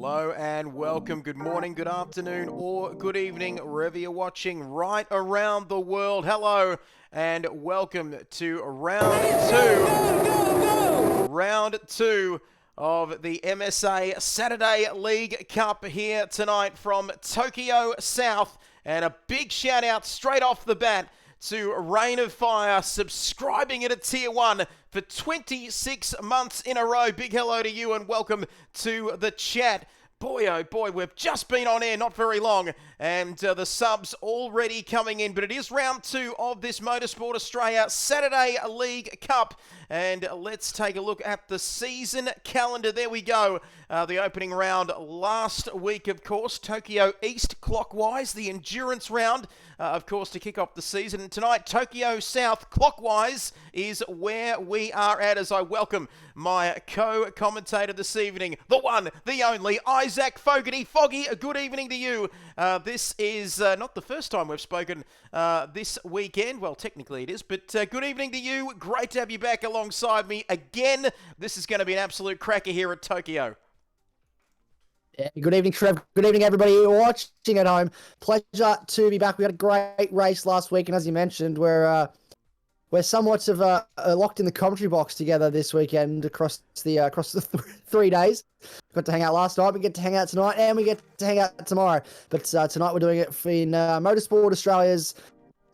Hello and welcome, good morning, good afternoon, or good evening, wherever you're watching right around the world. Hello and welcome to round two of the MSA Saturday League Cup here tonight from Tokyo South. And a big shout out straight off the bat to Rain of Fire, subscribing at a Tier 1 for 26 months in a row. Big hello to you and welcome to the chat. Boy, oh boy, we've just been on air not very long, and the subs already coming in. But it is round two of this Motorsport Australia Saturday League Cup. And let's take a look at the season calendar. There we go. The opening round last week, of course, Tokyo East clockwise. The endurance round, of course, to kick off the season. And tonight, Tokyo South clockwise is where we are at, as I welcome my co-commentator this evening, the one, the only, Isaac Fogarty. Foggy, a good evening to you. This is not the first time we've spoken this weekend. Well, technically it is, but good evening to you. Great to have you back alongside me again. This is going to be an absolute cracker here at Tokyo. Yeah, good evening, Trev. Good evening, everybody watching at home. Pleasure to be back. We had a great race last week, and as you mentioned, we're somewhat of locked in the commentary box together this weekend across the 3 days. Got to hang out last night, we get to hang out tonight, and we get to hang out tomorrow. But tonight we're doing it in Motorsport Australia's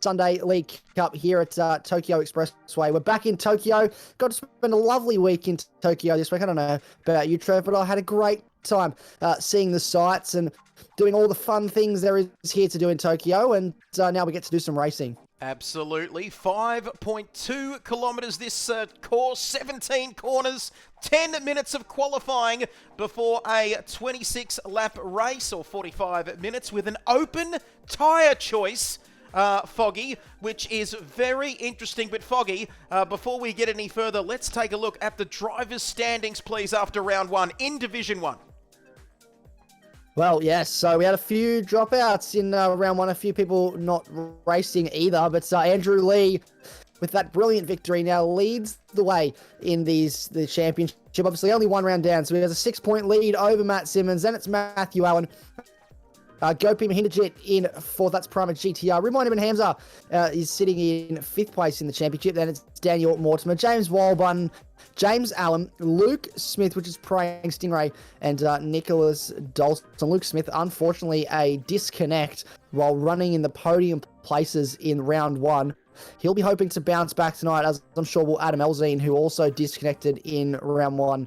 Sunday League Cup here at Tokyo Expressway. We're back in Tokyo. Got to spend a lovely week in Tokyo this week. I don't know about you, Trev, but I had a great time seeing the sights and doing all the fun things there is here to do in Tokyo. And now we get to do some racing. Absolutely. 5.2 kilometres this course, 17 corners, 10 minutes of qualifying before a 26-lap race, or 45 minutes, with an open tyre choice, Foggy, which is very interesting. But Foggy, before we get any further, let's take a look at the drivers' standings, please, after round one in Division 1. Well, yes, so we had a few dropouts in round one, a few people not racing either, but Andrew Lee, with that brilliant victory, now leads the way in the championship. Obviously, only one round down, so he has a 6-point lead over Matt Simmons. Then it's Matthew Allen. Gopi Mahindajit in fourth. That's Prima GTR. Remind him, Hamza is sitting in fifth place in the championship. Then it's Daniel Mortimer, James Walbun, James Allen, Luke Smith, which is Praying Stingray, and Nicholas Dalston. Luke Smith, unfortunately, a disconnect while running in the podium places in round one. He'll be hoping to bounce back tonight, as I'm sure will Adam Elzine, who also disconnected in round one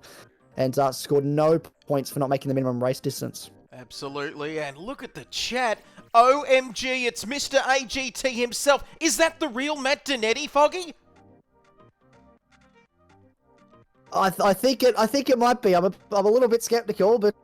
and scored no points for not making the minimum race distance. Absolutely, and look at the chat. OMG, it's Mr. AGT himself. Is that the real Matt Donetti, Foggy? I think it might be. I'm a little bit skeptical, but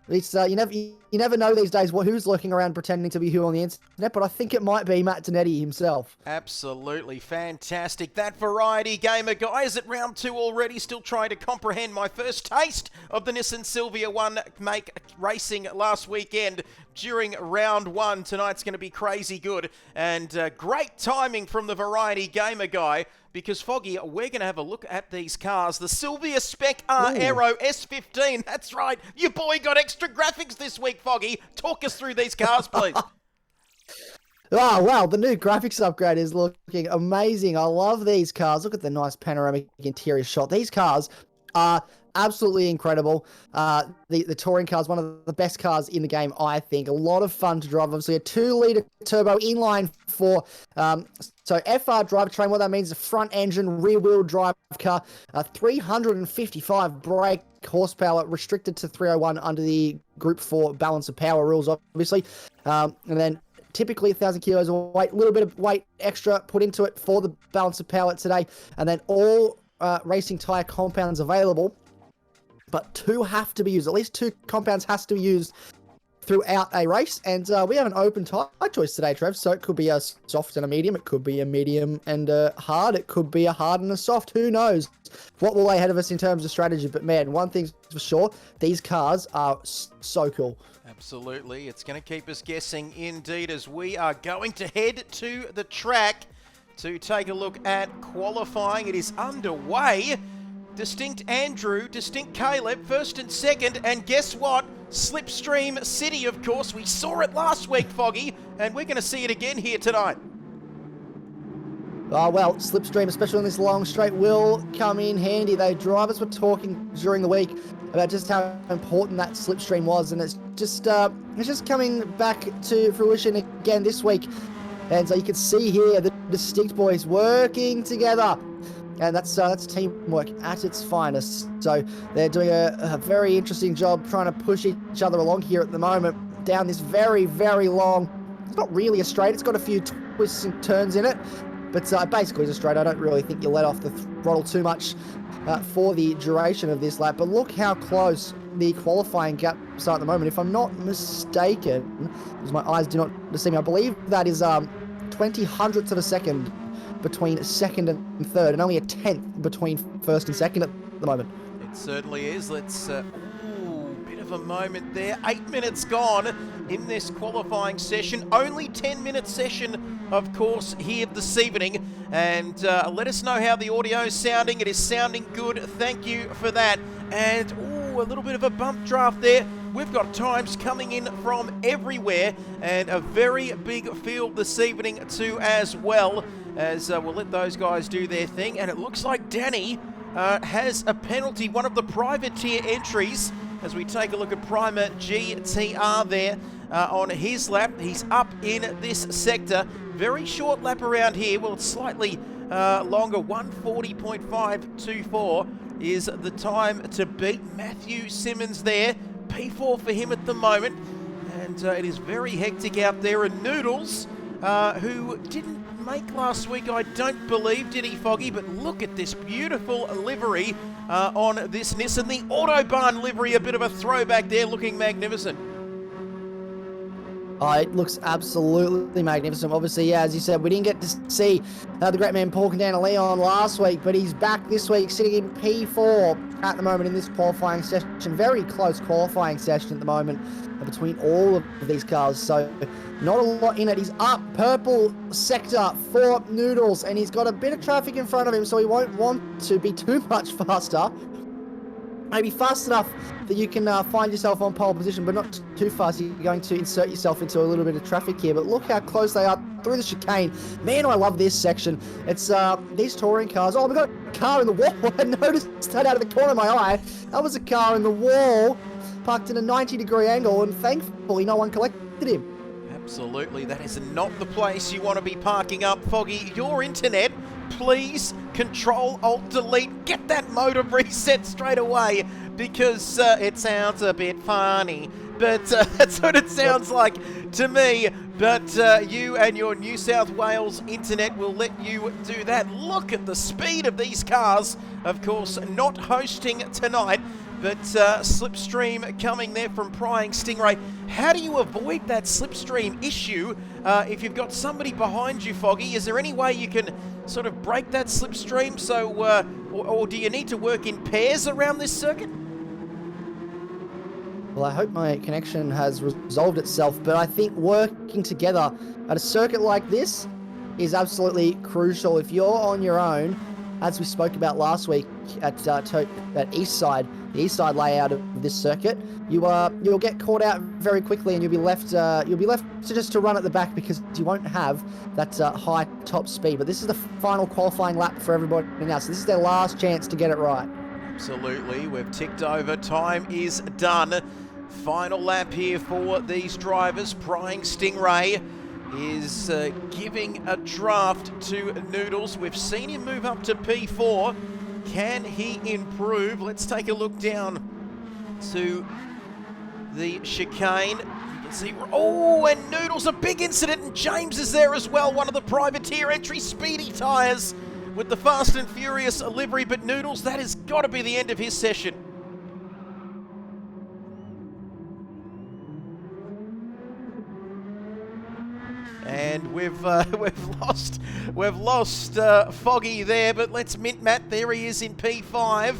you never know these days who's lurking around pretending to be who on the internet. But I think it might be Matt Donetti himself. Absolutely fantastic. That variety gamer guy is at round two already, still trying to comprehend my first taste of the Nissan Silvia one make racing last weekend during round one. Tonight's going to be crazy good, and great timing from the variety gamer guy, because Foggy, we're going to have a look at these cars. The Silvia Spec R Aero S15. That's right. Your boy got extra graphics this week, Foggy. Talk us through these cars, please. Oh, wow. The new graphics upgrade is looking amazing. I love these cars. Look at the nice panoramic interior shot. These cars are absolutely incredible. The touring car is one of the best cars in the game, I think. A lot of fun to drive. Obviously, a 2-litre turbo inline four. So FR drivetrain, what that means is a front engine, rear wheel drive car, 355 brake horsepower, restricted to 301 under the Group 4 balance of power rules, obviously. And then typically 1,000 kilos of weight, a little bit of weight extra put into it for the balance of power today. And then all racing tyre compounds available, but two have to be used. At least two compounds has to be used throughout a race, and we have an open tyre choice today, Trev, so it could be a soft and a medium, it could be a medium and a hard, it could be a hard and a soft, who knows what will lay ahead of us in terms of strategy. But man, one thing's for sure, these cars are so cool. Absolutely, it's going to keep us guessing indeed, as we are going to head to the track to take a look at qualifying. It is underway. Distinct Andrew, Distinct Caleb, first and second, and guess what? Slipstream City, of course. We saw it last week, Foggy, and we're going to see it again here tonight. Oh, well, Slipstream, especially on this long straight, will come in handy. The drivers were talking during the week about just how important that Slipstream was, and it's just coming back to fruition again this week. And so you can see here the Distinct boys working together. And that's teamwork at its finest. So they're doing a very interesting job trying to push each other along here at the moment down this very, very long, it's not really a straight, it's got a few twists and turns in it, but basically it's a straight. I don't really think you let off the throttle too much for the duration of this lap. But look how close the qualifying gaps are at the moment. If I'm not mistaken, because my eyes do not deceive me, I believe that is 20 hundredths of a second between second and third, and only a tenth between first and second at the moment. It certainly is. Let's, bit of a moment there. 8 minutes gone in this qualifying session. Only 10-minute session, of course, here this evening. And let us know how the audio is sounding. It is sounding good. Thank you for that. And, a little bit of a bump draft there. We've got times coming in from everywhere, and a very big field this evening too as well, as we'll let those guys do their thing. And it looks like Danny has a penalty, one of the privateer entries, as we take a look at Primer GTR there on his lap. He's up in this sector. Very short lap around here. Well, it's slightly longer, 1:40.524 is the time to beat. Matthew Simmons there, P4 for him at the moment, and it is very hectic out there. And Noodles, who didn't make last week, I don't believe, did he, Foggy? But look at this beautiful livery on this Nissan, the Autobahn livery, a bit of a throwback there, looking magnificent. Oh, it looks absolutely magnificent. Obviously, yeah, as you said, we didn't get to see the great man Paul Quintana Leon last week, but he's back this week, sitting in P4 at the moment in this qualifying session. Very close qualifying session at the moment between all of these cars, so not a lot in it. He's up purple sector for Noodles, and he's got a bit of traffic in front of him, so he won't want to be too much faster. Maybe fast enough that you can find yourself on pole position, but not too fast. You're going to insert yourself into a little bit of traffic here. But look how close they are through the chicane. Man, I love this section. It's these touring cars. Oh, we got a car in the wall. I noticed that out of the corner of my eye. That was a car in the wall, parked in a 90-degree angle, and thankfully no one collected him. Absolutely, that is not the place you want to be parking up, Foggy. Your internet, please Control-Alt-Delete. Get that modem reset straight away, because it sounds a bit funny. But that's what it sounds like to me. But you and your New South Wales internet will let you do that. Look at the speed of these cars. Of course, not hosting tonight, but slipstream coming there from Prying Stingray. How do you avoid that slipstream issue if you've got somebody behind you, Foggy? Is there any way you can sort of break that slipstream? So, or do you need to work in pairs around this circuit? Well, I hope my connection has resolved itself, but I think working together at a circuit like this is absolutely crucial. If you're on your own, as we spoke about last week at East Side, the East Side layout of this circuit, you'll get caught out very quickly, and you'll be left to just to run at the back because you won't have that high top speed. But this is the final qualifying lap for everybody now, so this is their last chance to get it right. Absolutely, we've ticked over. Time is done. Final lap here for these drivers. Prying Stingray is giving a draft to Noodles. We've seen him move up to P4. Can he improve? Let's take a look down to the chicane. You can see, oh, and Noodles, a big incident, and James is there as well. One of the privateer entry speedy tyres with the Fast and Furious livery, but Noodles, that has got to be the end of his session. And we've lost Foggy there, but let's mint Matt. There he is in P5.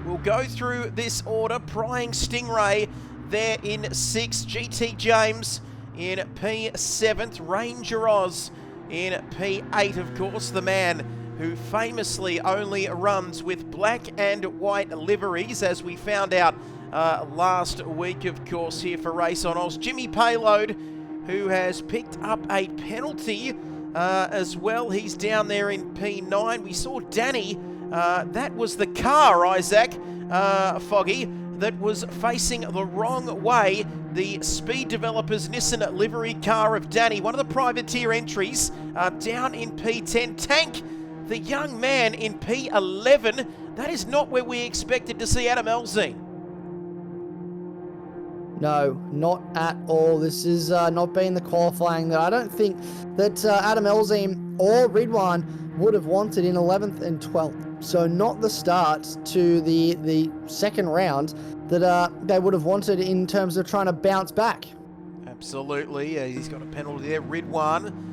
We'll go through this order. Prying Stingray there in 6th. GT James in P7th. RaceOnOz in P8, of course, the man who famously only runs with black and white liveries, as we found out last week, of course, here for RaceOnOz. Jimmy Payload, who has picked up a penalty as well. He's down there in P9. We saw Danny. That was the car, Isaac, Foggy, that was facing the wrong way. The Speed Developers Nissan livery car of Danny, one of the privateer entries, down in P10. Tank, the young man, in P11. That is not where we expected to see Adam Elzine. No, not at all. This is not been the qualifying that I don't think that Adam Elzine or Ridwan would have wanted in 11th and 12th. So not the start to the second round that they would have wanted in terms of trying to bounce back. Absolutely. He's got a penalty there. Ridwan.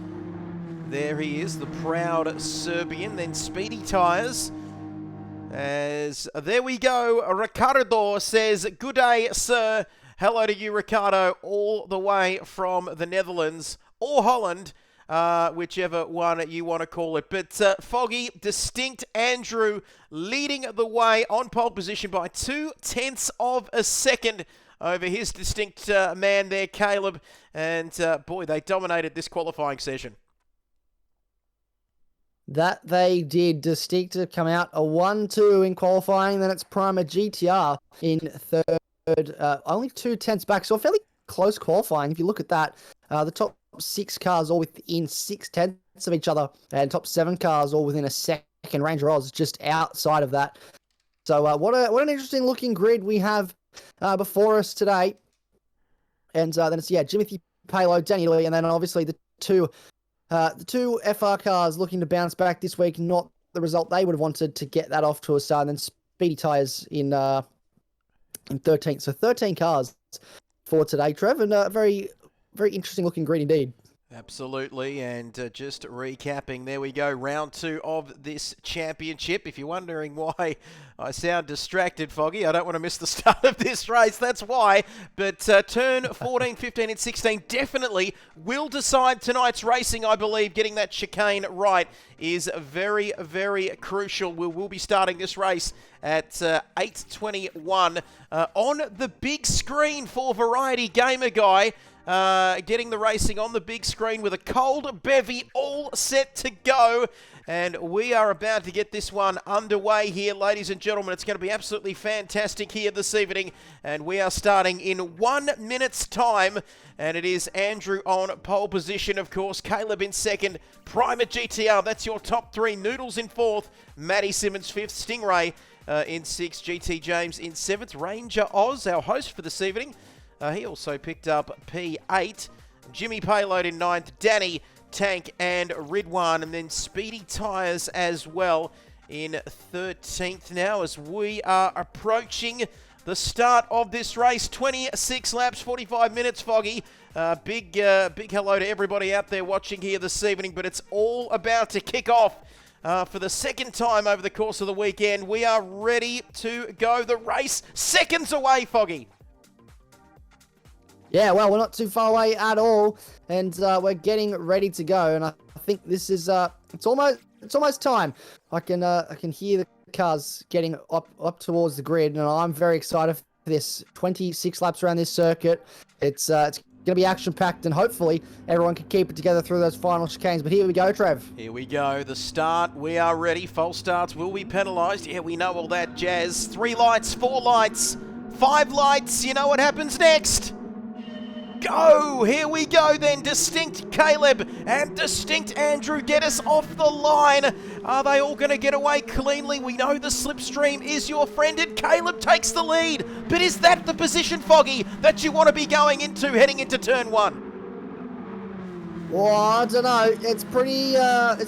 There he is, the proud Serbian. Then Speedy Tyres. As there we go. Ricardo says, "Good day, sir." Hello to you, Ricardo, all the way from the Netherlands or Holland, whichever one you want to call it. But Foggy, distinct Andrew leading the way on pole position by 0.2 of a second over his distinct man there, Caleb. And boy, they dominated this qualifying session. That they did. Distinct to come out a 1-2 in qualifying, then it's Prima GTR in third. Only 0.2 back, so a fairly close qualifying. If you look at that, the top 6 cars all within 0.6 of each other, and top 7 cars all within a second. Ranger Oz just outside of that. So what an interesting looking grid we have before us today. And then it's Jimothy Payload, Danny Lee, and then obviously the two FR cars looking to bounce back this week. Not the result they would have wanted to get that off to a start. And then Speedy Tyres in 13th. So 13 cars for today, Trev, and a very, very interesting looking grid indeed. Absolutely, and just recapping, there we go, round 2 of this championship. If you're wondering why I sound distracted, Foggy, I don't want to miss the start of this race, that's why. But turn 14, 15 and 16 definitely will decide tonight's racing, I believe. Getting that chicane right is very, very crucial. We will be starting this race at 8:21 on the big screen for Variety Gamer Guy. Getting the racing on the big screen with a cold bevy all set to go. And we are about to get this one underway here, ladies and gentlemen. It's going to be absolutely fantastic here this evening. And we are starting in 1 minute's time. And it is Andrew on pole position, of course. Caleb in second. Prima GTR, that's your top 3. Noodles in 4th. Matty Simmons 5th. Stingray in 6th. GT James in 7th. Ranger Oz, our host for this evening. He also picked up P8. Jimmy Payload in 9th. Danny, Tank and Ridwan. And then Speedy Tyres as well in 13th now, as we are approaching the start of this race. 26 laps, 45 minutes, Foggy. Big hello to everybody out there watching here this evening. But it's all about to kick off for the second time over the course of the weekend. We are ready to go. The race seconds away, Foggy. Yeah, well, we're not too far away at all, and we're getting ready to go. And I think this is it's almost time. I can hear the cars getting up towards the grid, and I'm very excited for this. 26 laps around this circuit. It's going to be action packed, and hopefully everyone can keep it together through those final chicanes. But here we go, Trev. Here we go. The start. We are ready. False starts will be penalised. Yeah, we know all that jazz. 3 lights, 4 lights, 5 lights. You know what happens next? Go! Here we go then. Distinct Caleb and Distinct Andrew get us off the line. Are they all going to get away cleanly? We know the slipstream is your friend, and Caleb takes the lead. But is that the position, Foggy, that you want to be going into heading into turn 1? Well, I don't know. It's pretty up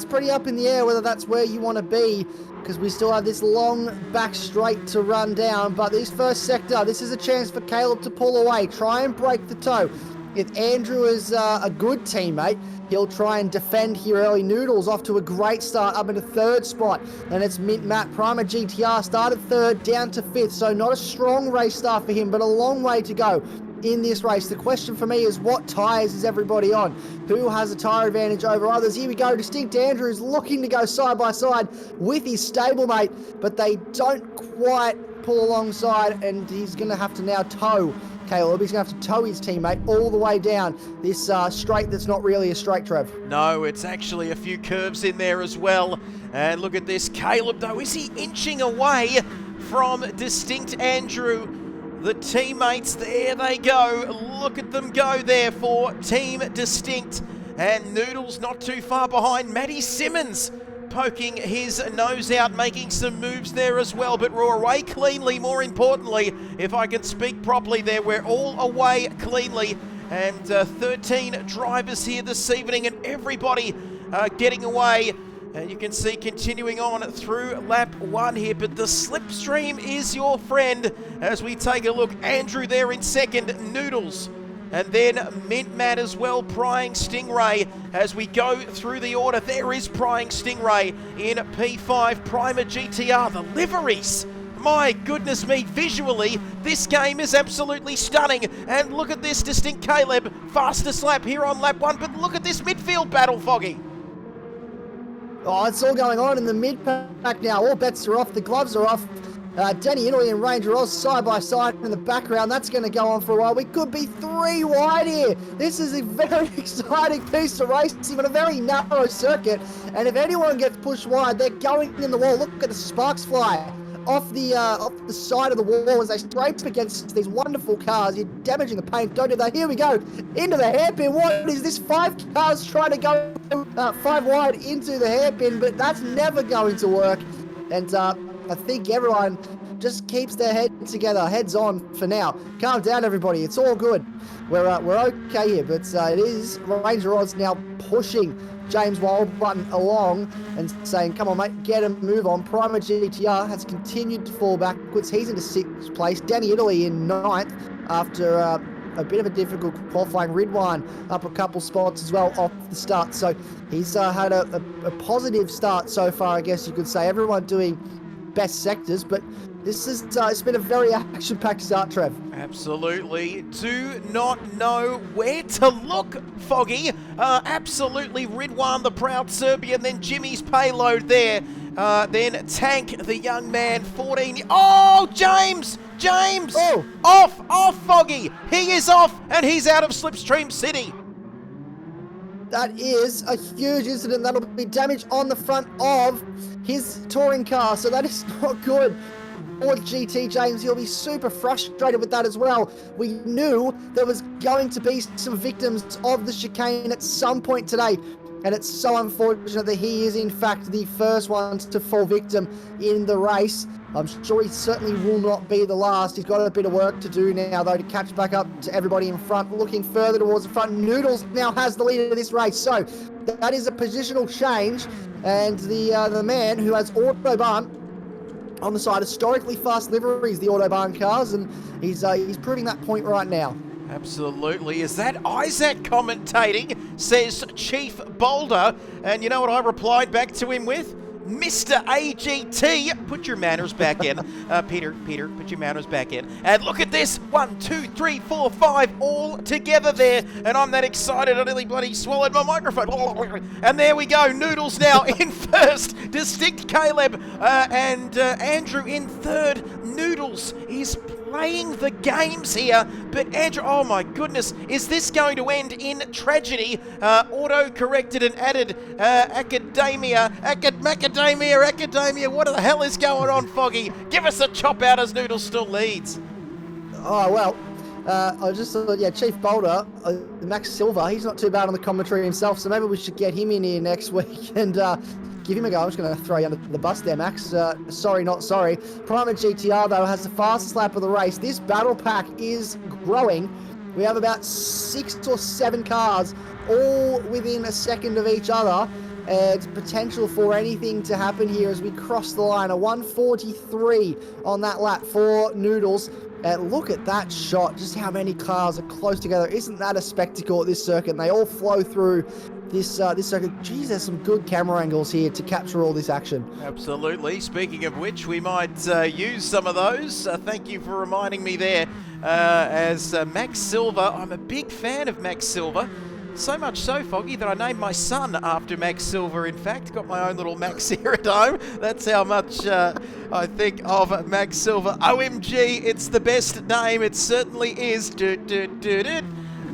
in the air whether that's where you want to be, because we still have this long back straight to run down. But this first sector, this is a chance for Caleb to pull away, try and break the toe. If Andrew is a good teammate, he'll try and defend here early. Noodles off to a great start up into 3rd spot. And it's Mint Matt. Prima GTR started 3rd, down to 5th. So not a strong race start for him, but a long way to go. in this race. The question for me is, what tyres is everybody on? Who has a tyre advantage over others? Here we go. Distinct Andrew is looking to go side by side with his stablemate, but they don't quite pull alongside, and he's going to have to now tow Caleb. He's going to have to tow his teammate all the way down this straight that's not really a straight, Trev. No, it's actually a few curves in there as well. And look at this. Caleb, though, is he inching away from Distinct Andrew? The teammates, there they go. Look at them go there for Team Distinct. And Noodles not too far behind. Matty Simmons poking his nose out, making some moves there as well. But we're away cleanly, more importantly, if I can speak properly there. We're all away cleanly. And 13 drivers here this evening, and everybody getting away. And you can see continuing on through lap 1 here, but the slipstream is your friend as we take a look. Andrew there in second, Noodles, and then Mint Matt as well, Prying Stingray. As we go through the order, there is Prying Stingray in P5, Primer GTR, the liveries. My goodness me, visually, this game is absolutely stunning. And look at this, Distinct Caleb, fastest lap here on lap 1, but look at this midfield battle, Foggy. Oh, it's all going on in the mid-pack now. All bets are off. The gloves are off. Danny Italy and Ranger Oz side by side in the background. That's going to go on for a while. We could be 3 wide here. This is a very exciting piece of racing on a very narrow circuit. And if anyone gets pushed wide, they're going in the wall. Look at the sparks fly off the side of the wall as they scrape against these wonderful cars. You're damaging the paint. Don't do that. Here we go. Into the hairpin. What is this? 5 cars trying to go 5 wide into the hairpin, but that's never going to work. And I think everyone just keeps their head together, heads on for now. Calm down, everybody. It's all good. We're okay here, but it is Ranger Oz now pushing James Wildbutton along and saying, come on, mate, get a move on. Primer GTR has continued to fall backwards. He's into 6th place. Danny Italy in 9th after a bit of a difficult qualifying. Ridwan up a couple spots as well off the start. So he's had a positive start so far, I guess you could say. Everyone doing best sectors, but this is it's been a very action-packed start, Trev. Absolutely. Do not know where to look, Foggy. Absolutely Ridwan, the proud Serbian, then Jimmy's payload there. Then Tank, the young man, 14. Oh, James! Oh. Off, Foggy. He is off, and he's out of Slipstream City. That is a huge incident. That'll be damage on the front of his touring car, so that is not good for GT James. He'll be super frustrated with that as well. We knew there was going to be some victims of the chicane at some point today, and it's so unfortunate that he is in fact the first one to fall victim in the race. I'm sure he certainly will not be the last. He's got a bit of work to do now, though, to catch back up to everybody in front. Looking further towards the front, Noodles now has the lead of this race. So that is a positional change. And the man who has Autobahn on the side, historically fast liveries, the Autobahn cars, and he's proving that point right now. Absolutely. Is that Isaac commentating? Says Chief Boulder. And you know what I replied back to him with? Mr. AGT, put your manners back in. Peter, put your manners back in. And look at this. 1, 2, 3, 4, 5, all together there. And I'm that excited, I nearly bloody swallowed my microphone. And there we go. Noodles now in first. Distinct Caleb and Andrew in third. Noodles is playing the games here, but Andrew, oh my goodness, is this going to end in tragedy? Auto-corrected and added Academia, what the hell is going on, Foggy? Give us a chop out as Noodles still leads. Oh, well, I just thought, yeah, Chief Boulder, Max Silver, he's not too bad on the commentary himself, so maybe we should get him in here next week and give him a go. I'm just going to throw you under the bus there, Max. Sorry, not sorry. Primer GTR, though, has the fastest lap of the race. This battle pack is growing. We have about 6 or 7 cars, all within a second of each other. And potential for anything to happen here as we cross the line. A 143 on that lap for Noodles. Look at that shot, just how many cars are close together. Isn't that a spectacle at this circuit? And they all flow through this circuit. Geez, there's some good camera angles here to capture all this action. Absolutely. Speaking of which, we might use some of those. Thank you for reminding me there. as Max Silver. I'm a big fan of Max Silver. So much so, Foggy, that I named my son after Max Silver, in fact. Got my own little Max aerodrome. That's how much I think of Max Silver. OMG, it's the best name. It certainly is.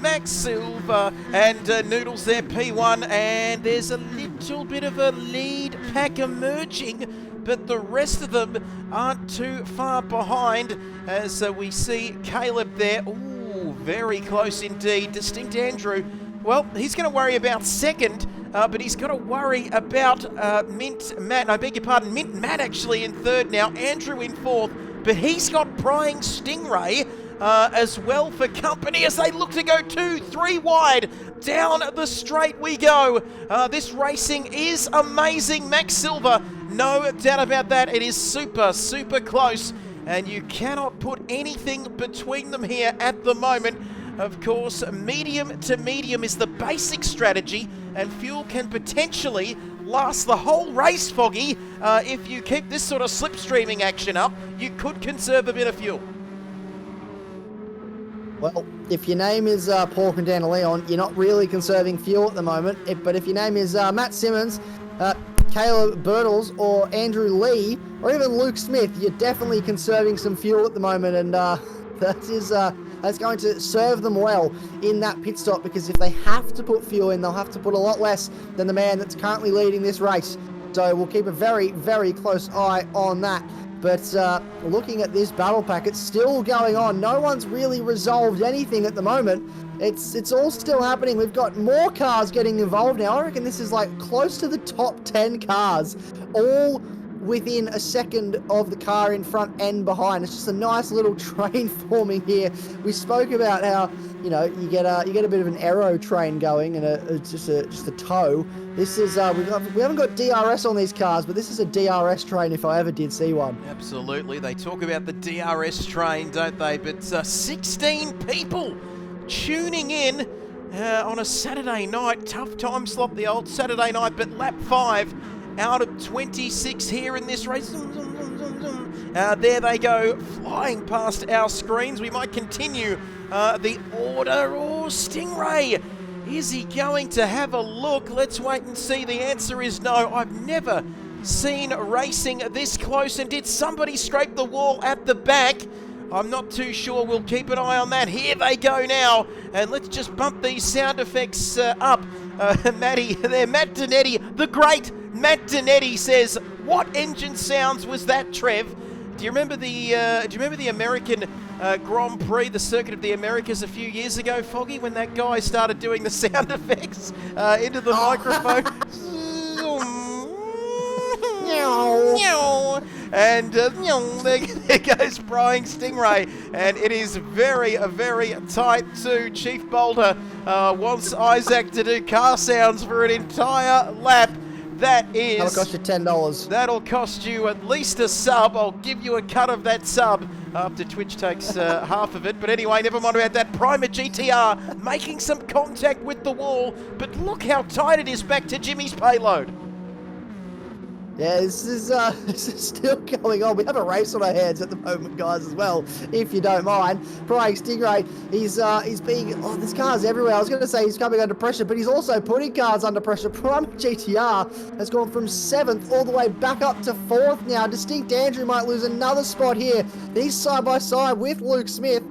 Max Silver and Noodles there, P1. And there's a little bit of a lead pack emerging, but the rest of them aren't too far behind as we see Caleb there. Ooh, very close indeed. Distinct Andrew. Well, he's going to worry about second, but he's got to worry about Mint Matt. I beg your pardon, Mint Matt actually in third now. Andrew in fourth, but he's got Prying Stingray as well for company as they look to go 2-3 wide. Down the straight we go. This racing is amazing. Max Silver, no doubt about that. It is super, super close, and you cannot put anything between them here at the moment. Of course, medium to medium is the basic strategy, and fuel can potentially last the whole race, Foggy. If you keep this sort of slipstreaming action up, you could conserve a bit of fuel. Well, if your name is Paul Quintana Leon, you're not really conserving fuel at the moment. But if your name is Matt Simmons, Caleb Birtles, or Andrew Lee, or even Luke Smith, you're definitely conserving some fuel at the moment, and that's going to serve them well in that pit stop, because if they have to put fuel in, they'll have to put a lot less than the man that's currently leading this race. So we'll keep a very, very close eye on that. But looking at this battle pack, it's still going on. No one's really resolved anything at the moment. It's all still happening. We've got more cars getting involved now. I reckon this is like close to the top 10 cars, all within a second of the car in front and behind. It's just a nice little train forming here. We spoke about how, you know, you get a bit of an aero train going, and just a tow. This is we haven't got DRS on these cars, but this is a DRS train if I ever did see one. Absolutely, they talk about the DRS train, don't they? But 16 people tuning in on a Saturday night. Tough time slot, the old Saturday night, but lap 5 out of 26 here in this race. There they go, flying past our screens. We might continue the order. Or Stingray, is he going to have a look? Let's wait and see. The answer is no. I've never seen racing this close. And did somebody scrape the wall at the back? I'm not too sure. We'll keep an eye on that. Here they go now. And let's just bump these sound effects up. Matty there, Matt Donetti, the great Matt Donetti says, "What engine sounds was that, Trev?" Do you remember the American Grand Prix, the Circuit of the Americas a few years ago, Foggy, when that guy started doing the sound effects into the microphone? And there goes Prying Stingray, and it is very, very tight too. Chief Boulder wants Isaac to do car sounds for an entire lap. That'll cost you $10. That'll cost you at least a sub. I'll give you a cut of that sub after Twitch takes half of it. But anyway, never mind about that. Primer GTR making some contact with the wall, but look how tight it is back to Jimmy's payload. Yeah, this is still going on. We have a race on our hands at the moment, guys, as well, if you don't mind. Prying Stingray, he's being... Oh, there's cars everywhere. I was going to say he's coming under pressure, but he's also putting cars under pressure. Primer GTR has gone from 7th all the way back up to 4th now. Distinct Andrew might lose another spot here. He's side by side with Luke Smith.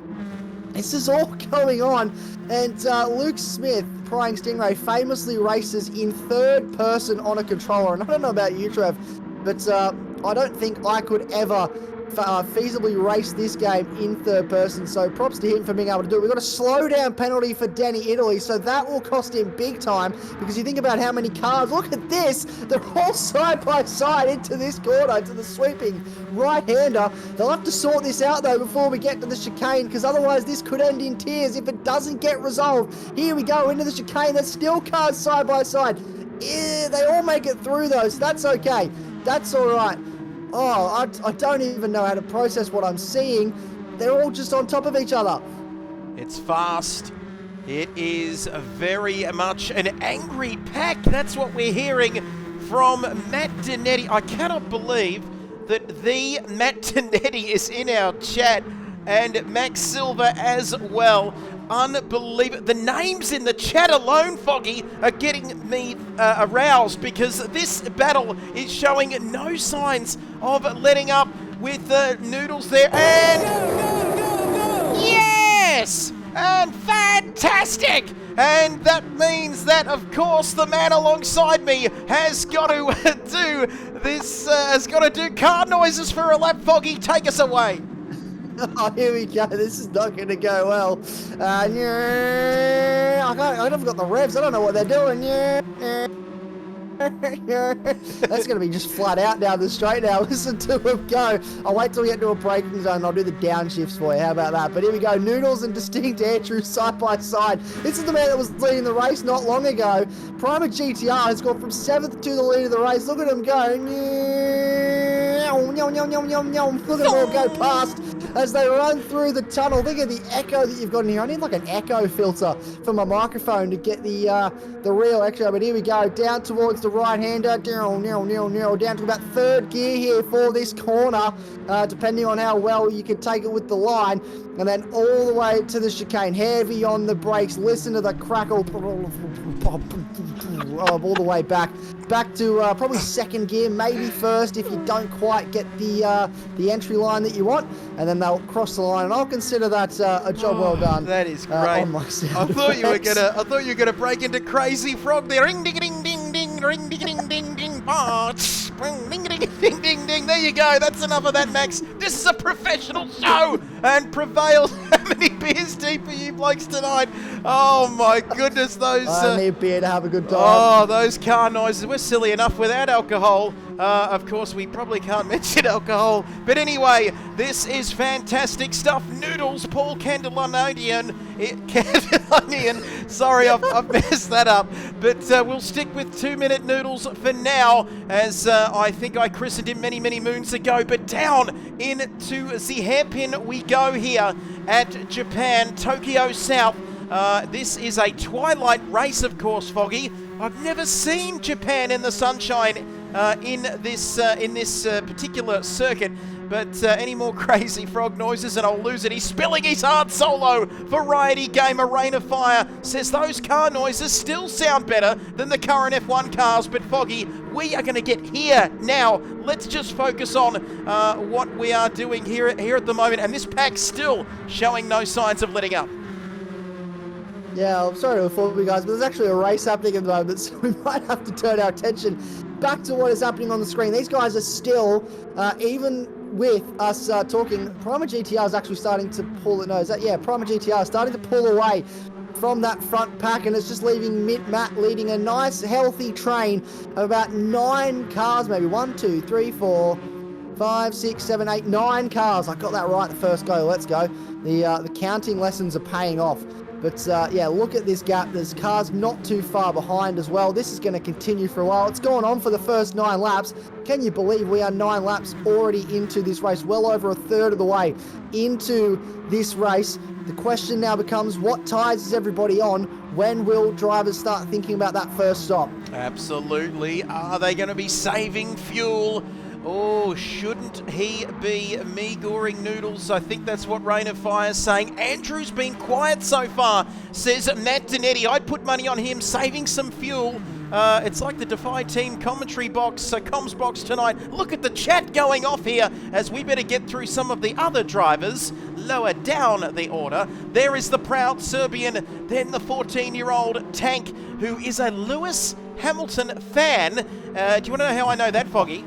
This is all going on, and Luke Smith, Prying Stingray, famously races in third person on a controller. And I don't know about you, Trev, but I don't think I could ever feasibly race this game in third person. So props to him for being able to do it. We've got a slow down penalty for Danny Italy, so that will cost him big time, because you think about how many cars. Look at this. They're all side by side into this corner, to the sweeping right-hander. They'll have to sort this out, though, before we get to the chicane, because otherwise this could end in tears if it doesn't get resolved. Here we go into the chicane. There's still cars side by side. Yeah, they all make it through, though, so that's okay. That's all right. Oh, I don't even know how to process what I'm seeing. They're all just on top of each other. It's fast. It is very much an angry pack. That's what we're hearing from Matt Donetti. I cannot believe that the Matt Donetti is in our chat. and Max Silver as well. Unbelievable. The names in the chat alone, Foggy, are getting me aroused, because this battle is showing no signs of letting up with Noodles there. And yes! And fantastic! And that means that, of course, the man alongside me has got to do this, has got to do car noises for a lap. Foggy, take us away. Oh, here we go. This is not going to go well. I haven't got the revs. I don't know what they're doing. That's going to be just flat out down the straight now. Listen to him go. I'll wait till we get to a braking zone. I'll do the downshifts for you. How about that? But here we go. Noodles and Distinct Andrew side by side. This is the man that was leading the race not long ago. Prima GTR has gone from 7th to the lead of the race. Look at him go. Look at them all go past as they run through the tunnel. Think of the echo that you've got in here. I need like an echo filter for my microphone to get the real echo. But here we go, down towards the right-hander, down to about 3rd gear here for this corner, depending on how well you can take it with the line. And then all the way to the chicane, heavy on the brakes. Listen to the crackle, all the way back to probably 2nd gear, maybe 1st if you don't quite get the entry line that you want, and then they'll cross the line, and I'll consider that a job well done. That is great. On my sound I thought you were gonna break into Crazy Frog there. Ring ding ding ding ding, ring ding ding ding ding, ding ding ding ding ding. There you go. That's enough of that, Max. This is a professional show, and prevails. How many beers deep are you blokes tonight? Oh my goodness, those. I need beer to have a good time. Oh, those car noises. We're silly enough without alcohol. Of course, we probably can't mention alcohol. But anyway, this is fantastic stuff. Noodles, Paul Candelonian. Sorry, I've messed that up. But we'll stick with 2-minute Noodles for now, as I think I christened him many, many moons ago. But down into the hairpin we go here at Japan, Tokyo South. This is a twilight race, of course, Foggy. I've never seen Japan in the sunshine in this particular circuit. But any more Crazy Frog noises and I'll lose it. He's spilling his hard solo. Variety Gamer Rain of Fire says those car noises still sound better than the current F1 cars. But Foggy, we are going to get here now. Let's just focus on what we are doing here at the moment. And this pack's still showing no signs of letting up. Yeah, I'm sorry to inform you guys, but there's actually a race happening at the moment, so we might have to turn our attention back to what is happening on the screen. These guys are still, even with us talking, Prima GTR is actually starting to pull it. No, is that, yeah, Prima GTR is starting to pull away from that front pack, and it's just leaving Matt leading a nice, healthy train of about 9 cars, maybe 1, 2, 3, 4, 5, 6, 7, 8, 9 cars. I got that right the first go. Let's go. The counting lessons are paying off. But yeah, look at this gap. There's cars not too far behind as well. This is going to continue for a while. It's gone on for the first 9 laps. Can you believe we are 9 laps already into this race? Well over a third of the way into this race. The question now becomes, what tyres is everybody on? When will drivers start thinking about that first stop? Absolutely. Are they going to be saving fuel? Oh, shouldn't he be me-goring Noodles? I think that's what Rain of Fire is saying. Andrew's been quiet so far, says Matt Donetti. I'd put money on him saving some fuel. It's like the Defy Team commentary box, comms box tonight. Look at the chat going off here as we better get through some of the other drivers lower down the order. There is the proud Serbian, then the 14-year-old Tank, who is a Lewis Hamilton fan. Do you want to know how I know that, Foggy?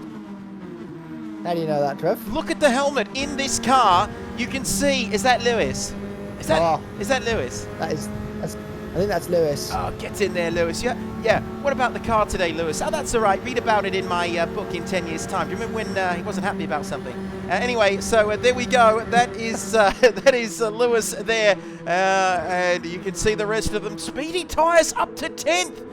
How do you know that, Trev? Look at the helmet in this car. You can see, is that Lewis? Is that Lewis? I think that's Lewis. Oh, get in there, Lewis. Yeah. What about the car today, Lewis? Oh, that's all right. Read about it in my book in 10 years' time. Do you remember when he wasn't happy about something? Anyway, so there we go. That is Lewis there, and you can see the rest of them. Speedy tyres up to 10th.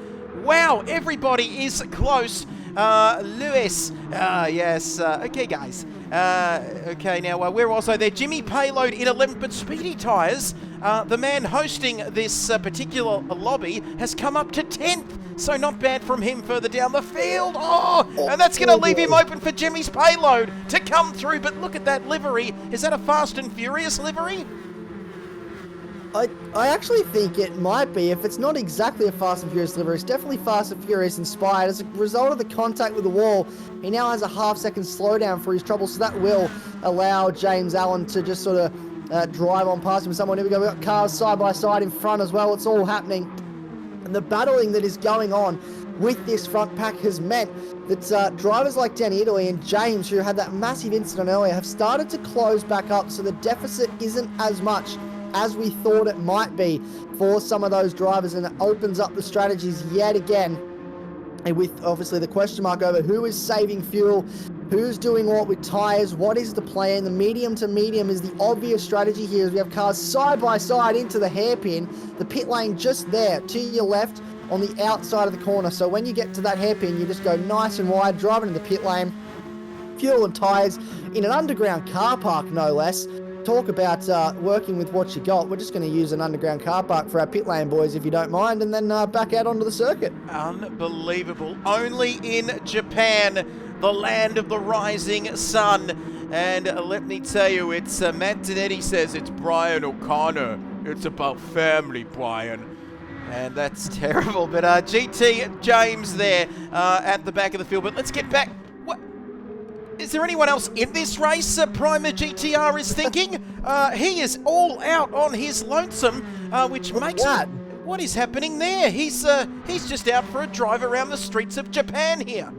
Wow, everybody is close. Lewis, yes. Okay, guys. Okay, now, where was I there? Jimmy Payload in 11th, but Speedy Tyres, the man hosting this particular lobby, has come up to 10th. So not bad from him further down the field. Oh, and that's going to leave him open for Jimmy's Payload to come through. But look at that livery. Is that a Fast and Furious livery? I actually think it might be. If it's not exactly a Fast and Furious livery, it's definitely Fast and Furious inspired. As a result of the contact with the wall, he now has a half-second slowdown for his trouble, so that will allow James Allen to just sort of drive on past him. Someone, here we go, we've got cars side by side in front as well. It's all happening. And the battling that is going on with this front pack has meant that drivers like Danny Italy and James, who had that massive incident earlier, have started to close back up, so the deficit isn't as much as we thought it might be for some of those drivers, and it opens up the strategies yet again. And with obviously the question mark over who is saving fuel, who's doing what with tyres, what is the plan? The medium to medium is the obvious strategy here, as we have cars side by side into the hairpin, the pit lane just there to your left on the outside of the corner. So when you get to that hairpin, you just go nice and wide, driving in the pit lane, fuel and tyres in an underground car park, no less. Talk about working with what you got. We're just going to use an underground car park for our pit lane, boys, if you don't mind, and then back out onto the circuit. Unbelievable. Only in Japan, the land of the rising sun. And let me tell you, it's Matt Donetti says it's Brian O'Connor. It's about family, Brian. And that's terrible. But GT James there at the back of the field. But let's get back. Is there anyone else in this race? Primer GTR is thinking. He is all out on his lonesome, which makes... What is happening there? He's just out for a drive around the streets of Japan here.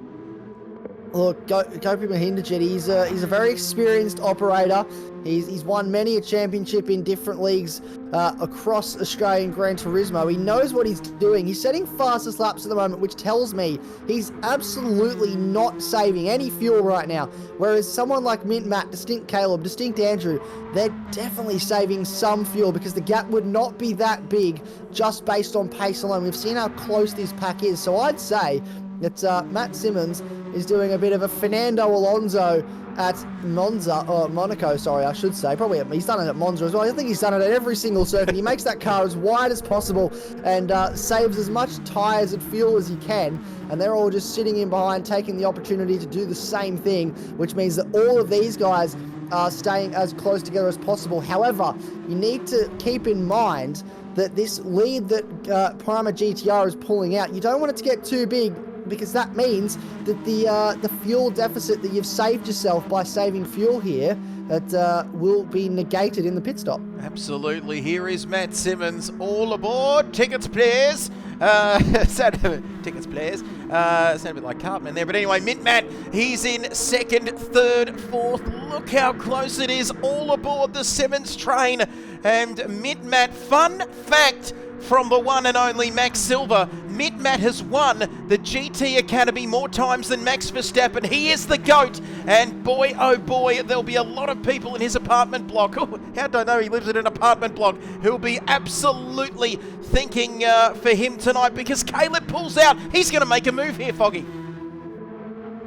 Look, Gopi Mahinderjit, he's a very experienced operator. He's won many a championship in different leagues across Australian Gran Turismo. He knows what he's doing. He's setting fastest laps at the moment, which tells me he's absolutely not saving any fuel right now. Whereas someone like Mint Matt, Distinct Caleb, Distinct Andrew, they're definitely saving some fuel, because the gap would not be that big just based on pace alone. We've seen how close this pack is. So I'd say that Matt Simmons is doing a bit of a Fernando Alonso at Monaco, sorry, I should say. Probably he's done it at Monza as well. I think he's done it at every single circuit. He makes that car as wide as possible and saves as much tyres and fuel as he can. And they're all just sitting in behind, taking the opportunity to do the same thing, which means that all of these guys are staying as close together as possible. However, you need to keep in mind that this lead that Prima GTR is pulling out, you don't want it to get too big, because that means that the fuel deficit that you've saved yourself by saving fuel here, that will be negated in the pit stop. Absolutely. Here is Matt Simmons. All aboard. Tickets, please. Tickets, please. Sound a bit like Cartman there. But anyway, Mint Matt, he's in second, third, fourth. Look how close it is. All aboard the Simmons train. And Mint Matt, fun fact from the one and only Max Silver, Mint Matt has won the GT Academy more times than Max Verstappen. He is the GOAT, and boy, oh boy, there'll be a lot of people in his apartment block. Oh, how do I know he lives in an apartment block? Who'll be absolutely thinking for him tonight, because Caleb pulls out. He's going to make a move here, Foggy.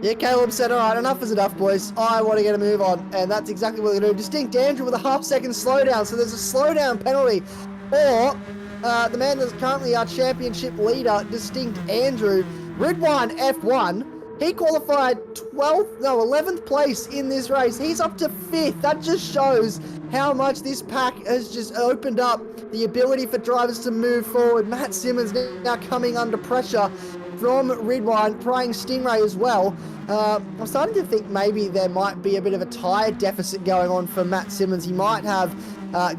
Yeah, Caleb said, all right, enough is enough, boys. I want to get a move on, and that's exactly what they're going to do. Distinct Andrew with a half-second slowdown, so there's a slowdown penalty, or the man that's currently our championship leader, Distinct Andrew, Ridwan F1, he qualified 11th place in this race. He's up to 5th. That just shows how much this pack has just opened up the ability for drivers to move forward. Matt Simmons now coming under pressure from Ridwan, playing Stingray as well. I'm starting to think maybe there might be a bit of a tyre deficit going on for Matt Simmons. He might have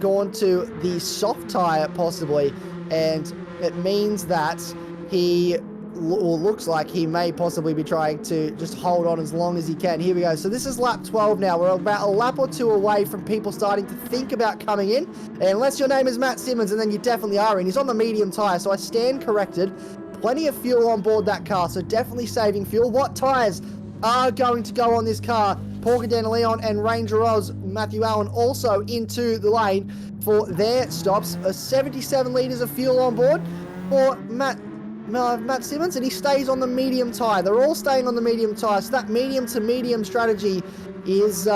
gone to the soft tyre possibly, and it means that he looks like he may possibly be trying to just hold on as long as he can. Here we go. So this is lap 12 now. We're about a lap or two away from people starting to think about coming in. And unless your name is Matt Simmons, and then you definitely are in. He's on the medium tyre, so I stand corrected. Plenty of fuel on board that car, so definitely saving fuel. What tyres are going to go on this car? Porcadena Leon and Ranger Oz, Matthew Allen also into the lane for their stops. 77 litres of fuel on board for Matt Matt Simmons, and he stays on the medium tyre. They're all staying on the medium tyre, so that medium to medium strategy is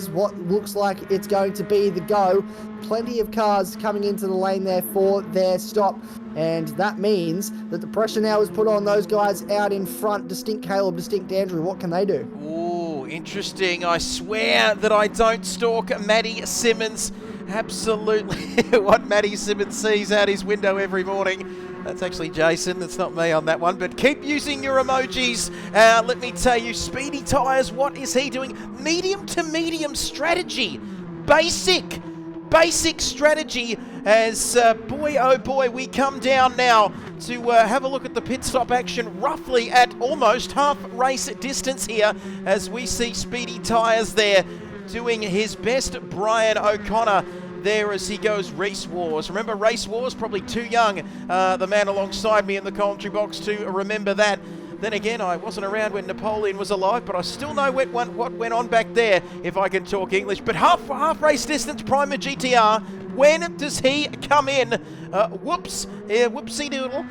what looks like it's going to be the go. Plenty of cars coming into the lane there for their stop, and that means that the pressure now is put on those guys out in front. Distinct Caleb, Distinct Andrew, what can they do? Ooh, interesting. I swear that I don't stalk Matty Simmons. Absolutely what Matty Simmons sees out his window every morning. That's actually Jason, that's not me on that one, but keep using your emojis. Let me tell you, Speedy Tyres, what is he doing? Medium to medium strategy. Basic strategy as, boy oh boy, we come down now to have a look at the pit stop action roughly at almost half race distance here as we see Speedy Tyres there doing his best Brian O'Connor there as he goes Race Wars. Remember Race Wars? Probably too young, the man alongside me in the commentary box to remember that. Then again, I wasn't around when Napoleon was alive, but I still know what went on back there, if I can talk English. But half race distance, Primer GTR. When does he come in? Whoopsie doodle.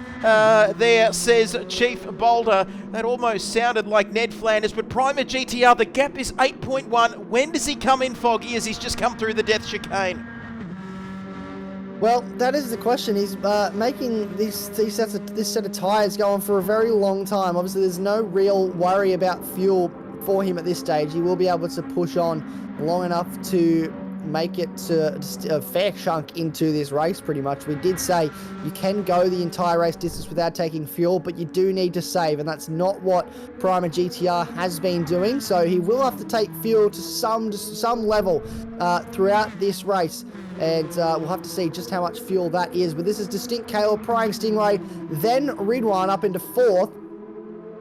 There says Chief Boulder. That almost sounded like Ned Flanders, but Primer GTR, the gap is 8.1. When does he come in, Foggy, as he's just come through the death chicane? Well, that is the question. He's making this set of tyres going for a very long time. Obviously, there's no real worry about fuel for him at this stage. He will be able to push on long enough to make it to a fair chunk into this race, pretty much. We did say you can go the entire race distance without taking fuel, but you do need to save, and that's not what Primer GTR has been doing. So he will have to take fuel to some level throughout this race. And we'll have to see just how much fuel that is. But this is Distinct Caleb, Prying Stingray, then Ridwan up into 4th,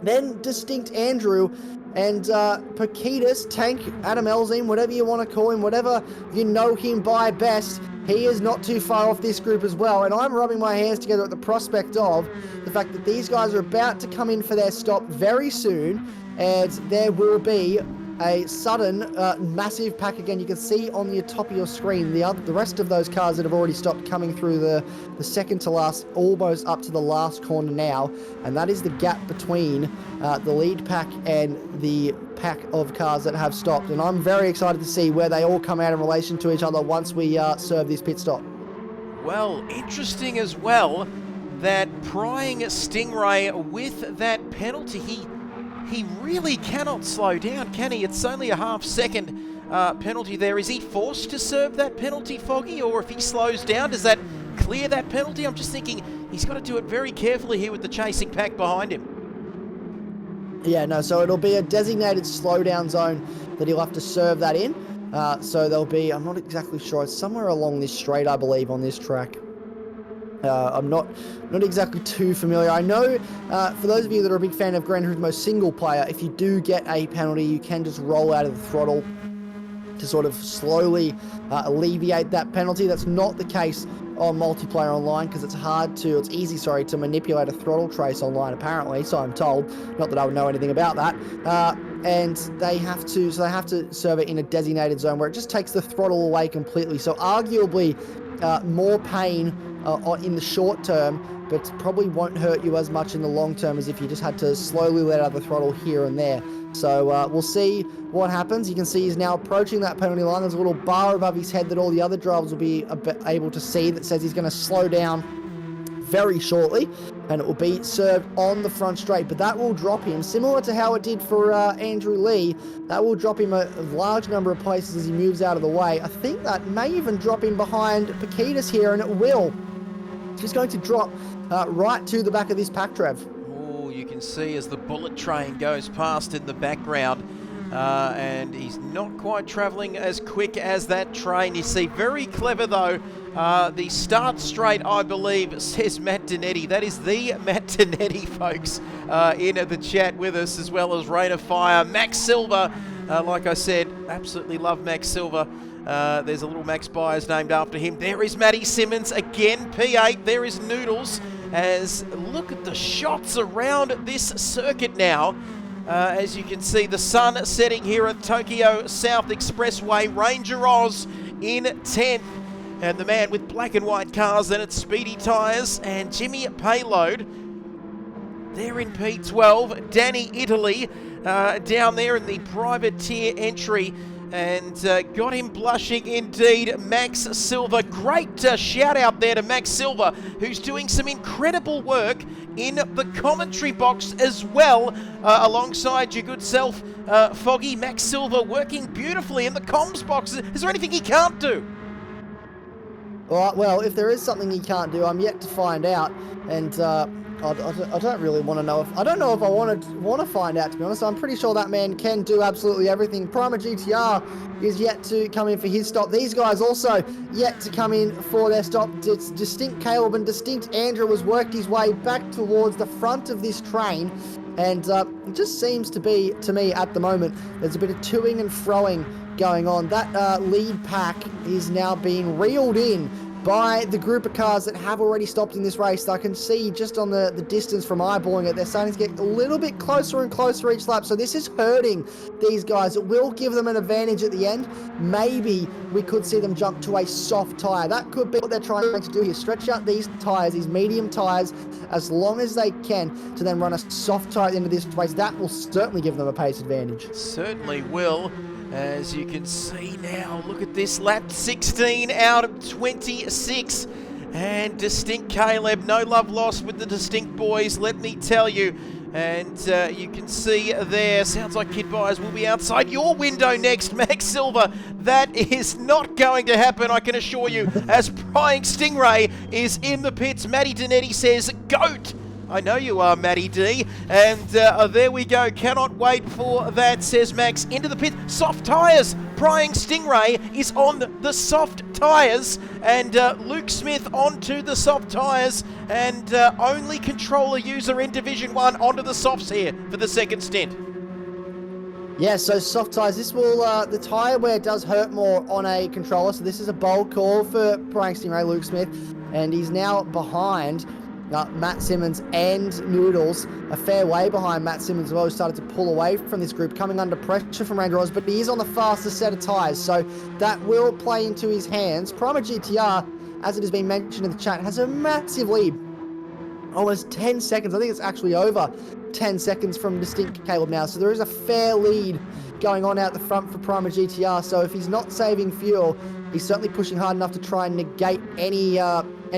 then Distinct Andrew, and Pakitas, Tank, Adam Elzine, whatever you want to call him, whatever you know him by best, he is not too far off this group as well. And I'm rubbing my hands together at the prospect of the fact that these guys are about to come in for their stop very soon, and there will be a sudden massive pack again. You can see on the top of your screen the rest of those cars that have already stopped coming through the second to last, almost up to the last corner now, and that is the gap between the lead pack and the pack of cars that have stopped. And I'm very excited to see where they all come out in relation to each other once we serve this pit stop. Well, interesting as well that Prying Stingray with that penalty, he really cannot slow down, can he? It's only a half-second penalty there. Is he forced to serve that penalty, Foggy? Or if he slows down, does that clear that penalty? I'm just thinking he's got to do it very carefully here with the chasing pack behind him. Yeah, no, so it'll be a designated slowdown zone that he'll have to serve that in. So there'll be, I'm not exactly sure, it's somewhere along this straight, I believe, on this track. I'm not exactly too familiar. I know for those of you that are a big fan of Gran Turismo single player, if you do get a penalty, you can just roll out of the throttle to sort of slowly alleviate that penalty. That's not the case on multiplayer online because it's easy to manipulate a throttle trace online apparently, so I'm told. Not that I would know anything about that. And they have to serve it in a designated zone where it just takes the throttle away completely. So arguably more pain in the short term, but probably won't hurt you as much in the long term as if you just had to slowly let out the throttle here and there. So we'll see what happens. You can see he's now approaching that penalty line. There's a little bar above his head that all the other drivers will be able to see that says he's going to slow down very shortly, and it will be served on the front straight. But that will drop him, similar to how it did for Andrew Lee, that will drop him a large number of places as he moves out of the way. I think that may even drop him behind Pakitas here, and it will. He's going to drop right to the back of this pack, Trev. Oh, you can see as the bullet train goes past in the background, and he's not quite travelling as quick as that train. You see, very clever though. The start straight, I believe, says Matt Donetti. That is the Matt Donetti, folks, in the chat with us, as well as Rain of Fire. Max Silver, like I said, absolutely love Max Silver. There's a little Max Byers named after him. There is Matty Simmons again, P8. There is Noodles. As look at the shots around this circuit now. As you can see, the sun setting here at Tokyo South Expressway. Ranger Oz in 10th. And the man with black and white cars, then it's Speedy Tyres and Jimmy Payload They're in P12. Danny Italy down there in the privateer entry. And got him blushing indeed, Max Silver. Great shout out there to Max Silver, who's doing some incredible work in the commentary box as well, alongside your good self, Foggy. Max Silver working beautifully in the comms box. Is there anything he can't do? Well, if there is something he can't do, I'm yet to find out, and I don't really want to know if I don't know if I want to find out, to be honest. I'm pretty sure that man can do absolutely everything. Prima GTR is yet to come in for his stop. These guys also yet to come in for their stop. It's Distinct Caleb and Distinct Andrew has worked his way back towards the front of this train, and it just seems to be, to me at the moment, there's a bit of toing and froing going on. That lead pack is now being reeled in by the group of cars that have already stopped in this race. I can see just on the distance from eyeballing it, they're starting to get a little bit closer and closer each lap. So this is hurting these guys. It will give them an advantage at the end. Maybe we could see them jump to a soft tyre. That could be what they're trying to do here. Stretch out these tyres, these medium tyres, as long as they can to then run a soft tyre at the end of this race. That will certainly give them a pace advantage. Certainly will. As you can see now, look at this lap, 16 out of 26. And Distinct Caleb, no love lost with the Distinct boys, let me tell you. And you can see there, sounds like Kid Byers will be outside your window next, Max Silver. That is not going to happen, I can assure you, as Prying Stingray is in the pits. Matty Donetti says, GOAT! I know you are, Matty D. And there we go. Cannot wait for that, says Max. Into the pit. Soft tyres. Prying Stingray is on the soft tyres. And Luke Smith onto the soft tyres. And only controller user in Division 1 onto the softs here for the second stint. Yeah, so soft tyres. This will, the tyre wear does hurt more on a controller. So this is a bold call for Prying Stingray, Luke Smith. And he's now behind Matt Simmons and Noodles, a fair way behind Matt Simmons as well, who started to pull away from this group, coming under pressure from Randy Ross, but he is on the fastest set of tyres, so that will play into his hands. Prima GTR, as it has been mentioned in the chat, has a massive lead, almost 10 seconds. I think it's actually over 10 seconds from Distinct Caleb now, so there is a fair lead going on out the front for Prima GTR, so if he's not saving fuel, he's certainly pushing hard enough to try and negate any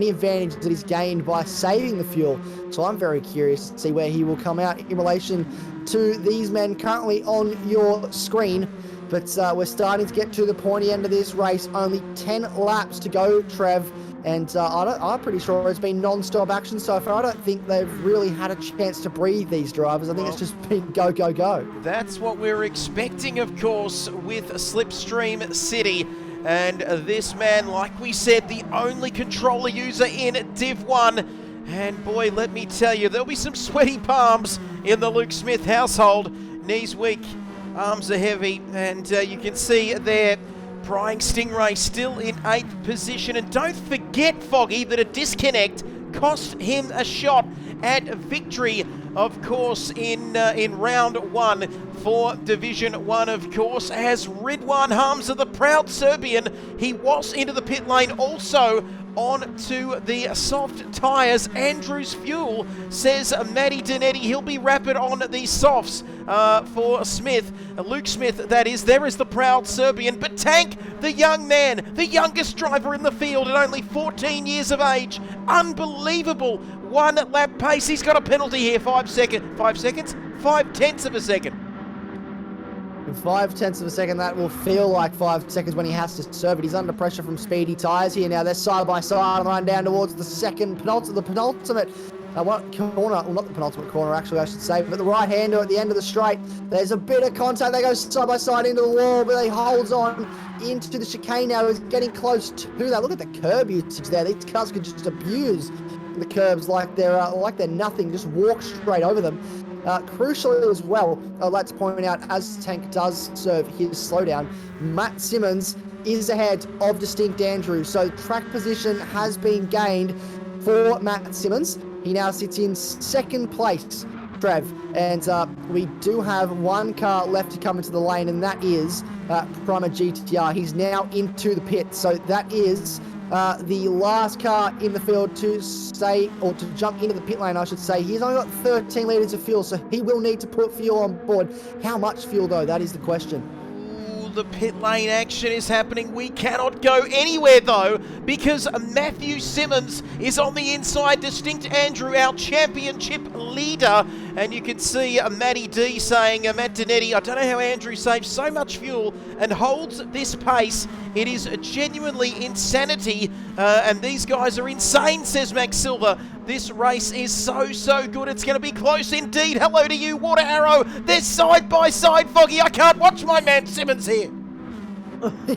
advantage that he's gained by saving the fuel. So I'm very curious to see where he will come out in relation to these men currently on your screen. But we're starting to get to the pointy end of this race. Only 10 laps to go, Trev. And I'm pretty sure it's been non-stop action so far. I don't think they've really had a chance to breathe, these drivers. I think it's just been go, go, go. That's what we're expecting, of course, with Slipstream City. And this man, like we said, the only controller user in Div 1. And boy, let me tell you, there'll be some sweaty palms in the Luke Smith household. Knees weak, arms are heavy, and you can see there, Prying Stingray still in 8th position. And don't forget, Foggy, that a disconnect cost him a shot at victory, of course, in round 1 for Division 1, of course, as Ridwan Hamza, the proud Serbian, he was into the pit lane also onto the soft tyres. Andrews Fuel, says Matty Donetti, he'll be rapid on the softs for Smith. Luke Smith, that is. There is the proud Serbian. But Tank, the young man, the youngest driver in the field at only 14 years of age. Unbelievable. 1 lap pace. He's got a penalty here. 5 seconds. 5 seconds? 5/10 of a second. 5/10 of a second, that will feel like 5 seconds when he has to serve it. He's under pressure from speedy tyres here now. They're side by side, line down towards the penultimate corner, well, not the penultimate corner actually, I should say, but the right hander at the end of the straight. There's a bit of contact. They go side by side into the wall, but he holds on into the chicane now. He's getting close to that. Look at the curb usage there. These cars can just abuse the curbs like they're nothing, just walk straight over them. Crucially as well, I'd like to point out, as Tank does serve his slowdown, Matt Simmons is ahead of Distinct Andrew. So track position has been gained for Matt Simmons. He now sits in 2nd place, Trev. And we do have 1 car left to come into the lane, and that is Prima GTR. He's now into the pit. So that is the last car in the field to stay, or to jump into the pit lane, I should say. He's only got 13 litres of fuel, so he will need to put fuel on board. How much fuel, though? That is the question. The pit lane action is happening. We cannot go anywhere though, because Matthew Simmons is on the inside. Distinct Andrew, our championship leader, and you can see Matty D saying, Matt Donetti, I don't know how Andrew saves so much fuel and holds this pace. It is genuinely insanity, and these guys are insane, says Max Silver. This race is so good. It's going to be close indeed. Hello to you, Water Arrow. They're side by side, Foggy. I can't watch my man Simmons here.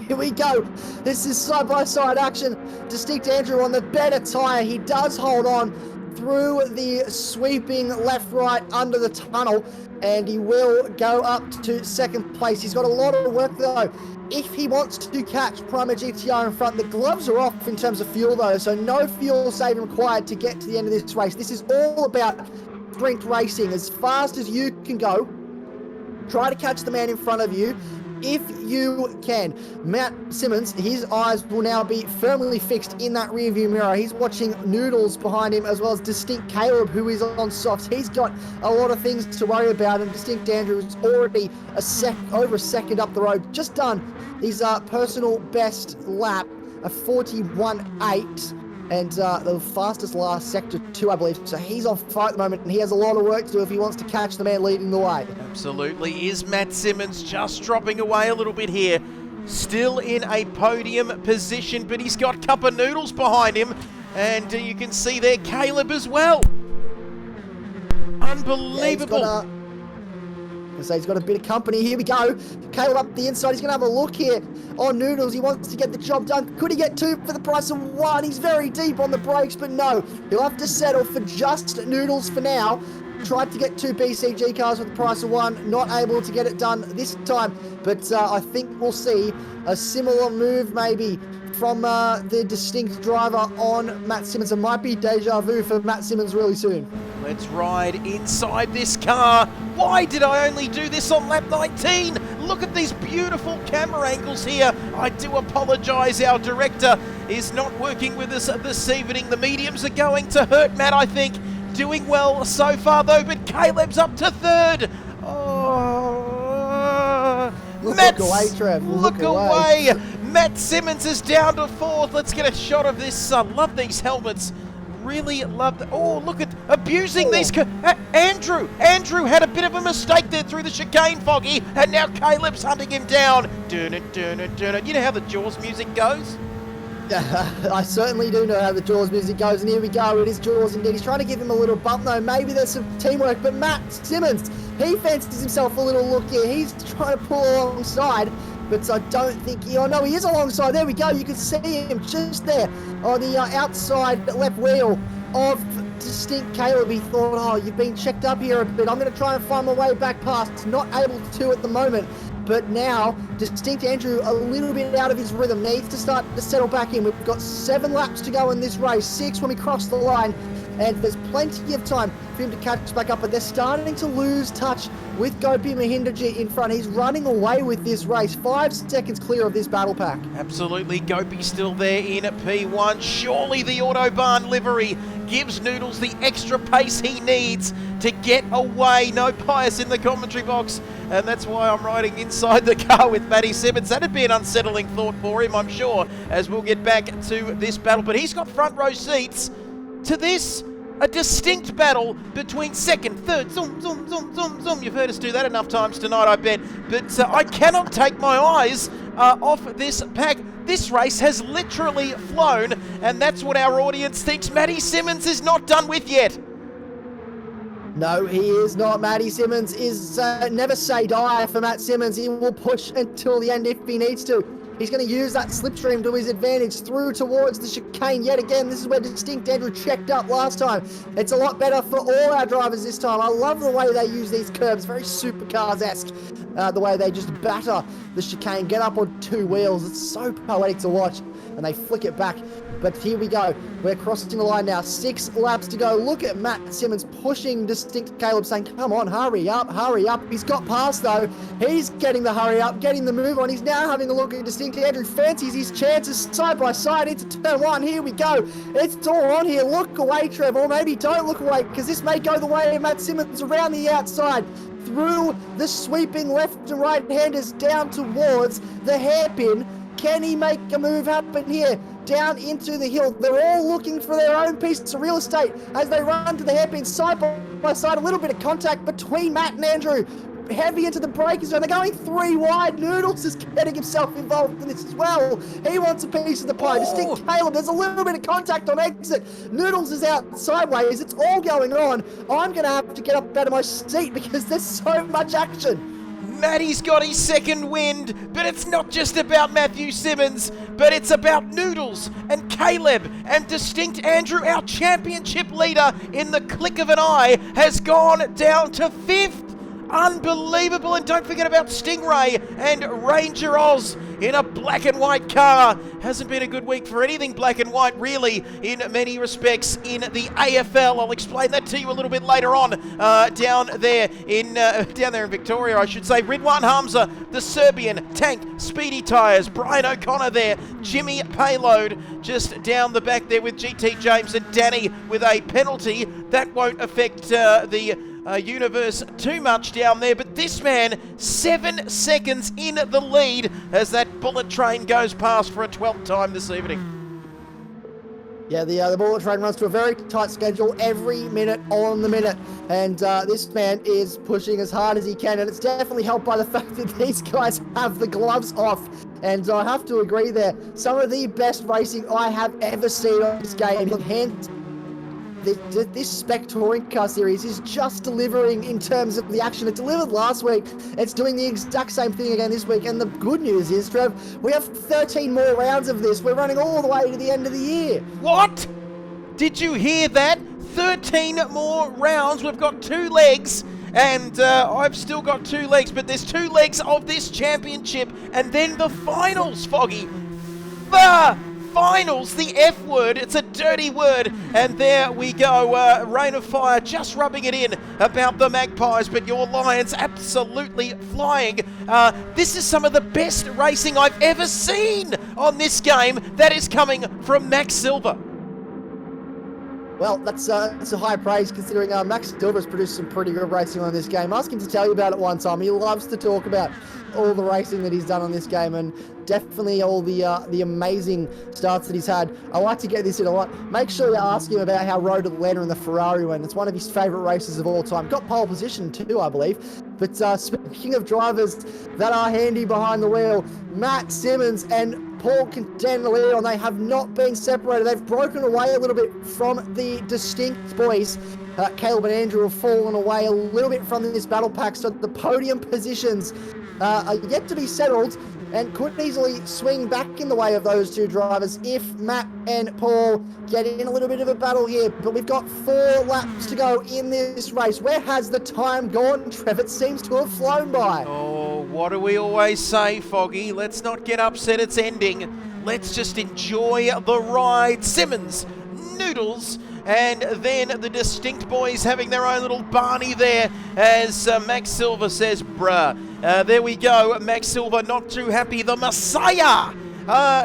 Here we go. This is side-by-side action. Distinct Andrew on the better tyre. He does hold on through the sweeping left-right under the tunnel, and he will go up to second place. He's got a lot of work, though. If he wants to catch Prima GTR in front, the gloves are off in terms of fuel, though, so no fuel saving required to get to the end of this race. This is all about sprint racing. As fast as you can go, try to catch the man in front of you. If you can. Matt Simmons, his eyes will now be firmly fixed in that rearview mirror. He's watching Noodles behind him, as well as Distinct Caleb, who is on softs. He's got a lot of things to worry about, and Distinct Andrew is already over a second up the road. Just done his personal best lap, a 41.8. And the fastest last sector 2, I believe. So he's on fire at the moment, and he has a lot of work to do if he wants to catch the man leading the way. Absolutely. Is Matt Simmons just dropping away a little bit here? Still in a podium position, but he's got Cup of Noodles behind him. And you can see there Caleb as well. Unbelievable. Yeah, he's got a bit of company. Here we go. Caleb up the inside. He's going to have a look here on Noodles. He wants to get the job done. Could he get 2 for the price of 1? He's very deep on the brakes, but no. He'll have to settle for just Noodles for now. Tried to get 2 BCG cars for the price of 1. Not able to get it done this time. But I think we'll see a similar move maybe from the Distinct driver on Matt Simmons. It might be deja vu for Matt Simmons really soon. Let's ride inside this car. Why did I only do this on lap 19? Look at these beautiful camera angles here. I do apologise. Our director is not working with us this evening. The mediums are going to hurt Matt, I think. Doing well so far, though, but Caleb's up to 3rd. Oh, look away, Trev. Look away. Matt Simmons is down to 4th. Let's get a shot of this. I love these helmets. Really love the, oh, look at abusing these. Andrew had a bit of a mistake there through the chicane, Foggy, and now Caleb's hunting him down. Dun it, dun it, dun it. You know how the Jaws music goes? I certainly do know how the Jaws music goes, and here we go. It is Jaws indeed. He's trying to give him a little bump, though. Maybe there's some teamwork, but Matt Simmons, he fancies himself a little look here. He's trying to pull alongside, but I don't think he... Oh, no, he is alongside. There we go. You can see him just there on the outside left wheel of Distinct Caleb. He thought, oh, you've been checked up here a bit. I'm going to try and find my way back past. Not able to at the moment. But now, Distinct Andrew, a little bit out of his rhythm, needs to start to settle back in. We've got 7 laps to go in this race, 6 when we cross the line, and there's plenty of time for him to catch back up. But they're starting to lose touch with Gopi Mahinderji in front. He's running away with this race, 5 seconds clear of this battle pack. Absolutely, Gopi still there in P1. Surely the Autobahn livery gives Noodles the extra pace he needs to get away. No bias in the commentary box, and that's why I'm riding inside the car with Matty Simmons. That'd be an unsettling thought for him, I'm sure, as we'll get back to this battle. But he's got front row seats to this. A distinct battle between 2nd, 3rd, zoom, zoom, zoom, zoom, zoom. You've heard us do that enough times tonight, I bet. But I cannot take my eyes off this pack. This race has literally flown, and that's what our audience thinks Matty Simmons is not done with yet. No, he is not. Matty Simmons is never say die for Matt Simmons. He will push until the end if he needs to. He's going to use that slipstream to his advantage through towards the chicane yet again. This is where Distinct Andrew checked up last time. It's a lot better for all our drivers this time. I love the way they use these curbs, very supercars-esque. The way they just batter the chicane, get up on 2 wheels. It's so poetic to watch, and they flick it back But here we go. We're crossing the line now. 6 laps to go. Look at Matt Simmons pushing Distinct Caleb, saying, come on, hurry up, hurry up. He's got past, though. He's getting the hurry up, getting the move on. He's now having a look at Distinct Andrew. Fancies his chances side by side into turn 1. Here we go. It's all on here. Look away, Trevor, or maybe don't look away, because this may go the way of Matt Simmons around the outside, through the sweeping left and right-handers down towards the hairpin. Can he make a move happen here? Down into the hill. They're all looking for their own piece of real estate as they run to the hairpin side by side. A little bit of contact between Matt and Andrew. Heavy into the braking zone. They're going 3 wide. Noodles is getting himself involved in this as well. He wants a piece of the pie. Distinct Caleb, there's a little bit of contact on exit. Noodles is out sideways. It's all going on. I'm going to have to get up out of my seat because there's so much action. Matty's got his second wind, but it's not just about Matthew Simmons, but it's about Noodles and Caleb and Distinct Andrew. Our championship leader in the click of an eye has gone down to 5th. Unbelievable. And don't forget about Stingray and Ranger Oz in a black and white car. Hasn't been a good week for anything black and white, really, in many respects in the AFL. I'll explain that to you a little bit later on. Down there in Victoria, I should say. Ridwan Hamza, the Serbian Tank, Speedy Tyres, Brian O'Connor there, Jimmy Payload just down the back there with GT James and Danny with a penalty. That won't affect the universe too much down there, but this man 7 seconds in the lead as that bullet train goes past for a 12th time this evening. Yeah, the bullet train runs to a very tight schedule, every minute on the minute, and this man is pushing as hard as he can, and it's definitely helped by the fact that these guys have the gloves off, and I have to agree there, some of the best racing I have ever seen on this game. This Spec Touring Car Series is just delivering in terms of the action. It delivered last week. It's doing the exact same thing again this week. And the good news is, Trev, we have 13 more rounds of this. We're running all the way to the end of the year. What? Did you hear that? 13 more rounds. We've got 2 legs. And I've still got 2 legs, but there's 2 legs of this championship. And then the finals, Foggy. Finals, the F word, it's a dirty word, and there we go, Rain of Fire just rubbing it in about the Magpies, but your Lions absolutely flying. This is some of the best racing I've ever seen on this game. That is coming from Max Silver. Well, that's a high praise considering Max Silver's produced some pretty good racing on this game. Ask him to tell you about it one time. He loves to talk about all the racing that he's done on this game and definitely all the amazing starts that he's had. I like to get this in a lot. Make sure you ask him about how Road Atlanta and the Ferrari went. It's one of his favourite races of all time. Got pole position too, I believe. But speaking of drivers that are handy behind the wheel, Matt Simmons and Paul Cantanileo, they have not been separated. They've broken away a little bit from the Distinct boys. Caleb and Andrew have fallen away a little bit from this battle pack, so the podium positions are yet to be settled and could easily swing back in the way of those 2 drivers if Matt and Paul get in a little bit of a battle here. But we've got 4 laps to go in this race. Where has the time gone, Trev? It seems to have flown by. Oh, what do we always say, Foggy? Let's not get upset it's ending. Let's just enjoy the ride. Simmons, Noodles, and then the Distinct boys having their own little Barney there as Max Silver says, bruh. There we go. Max Silver not too happy. The Messiah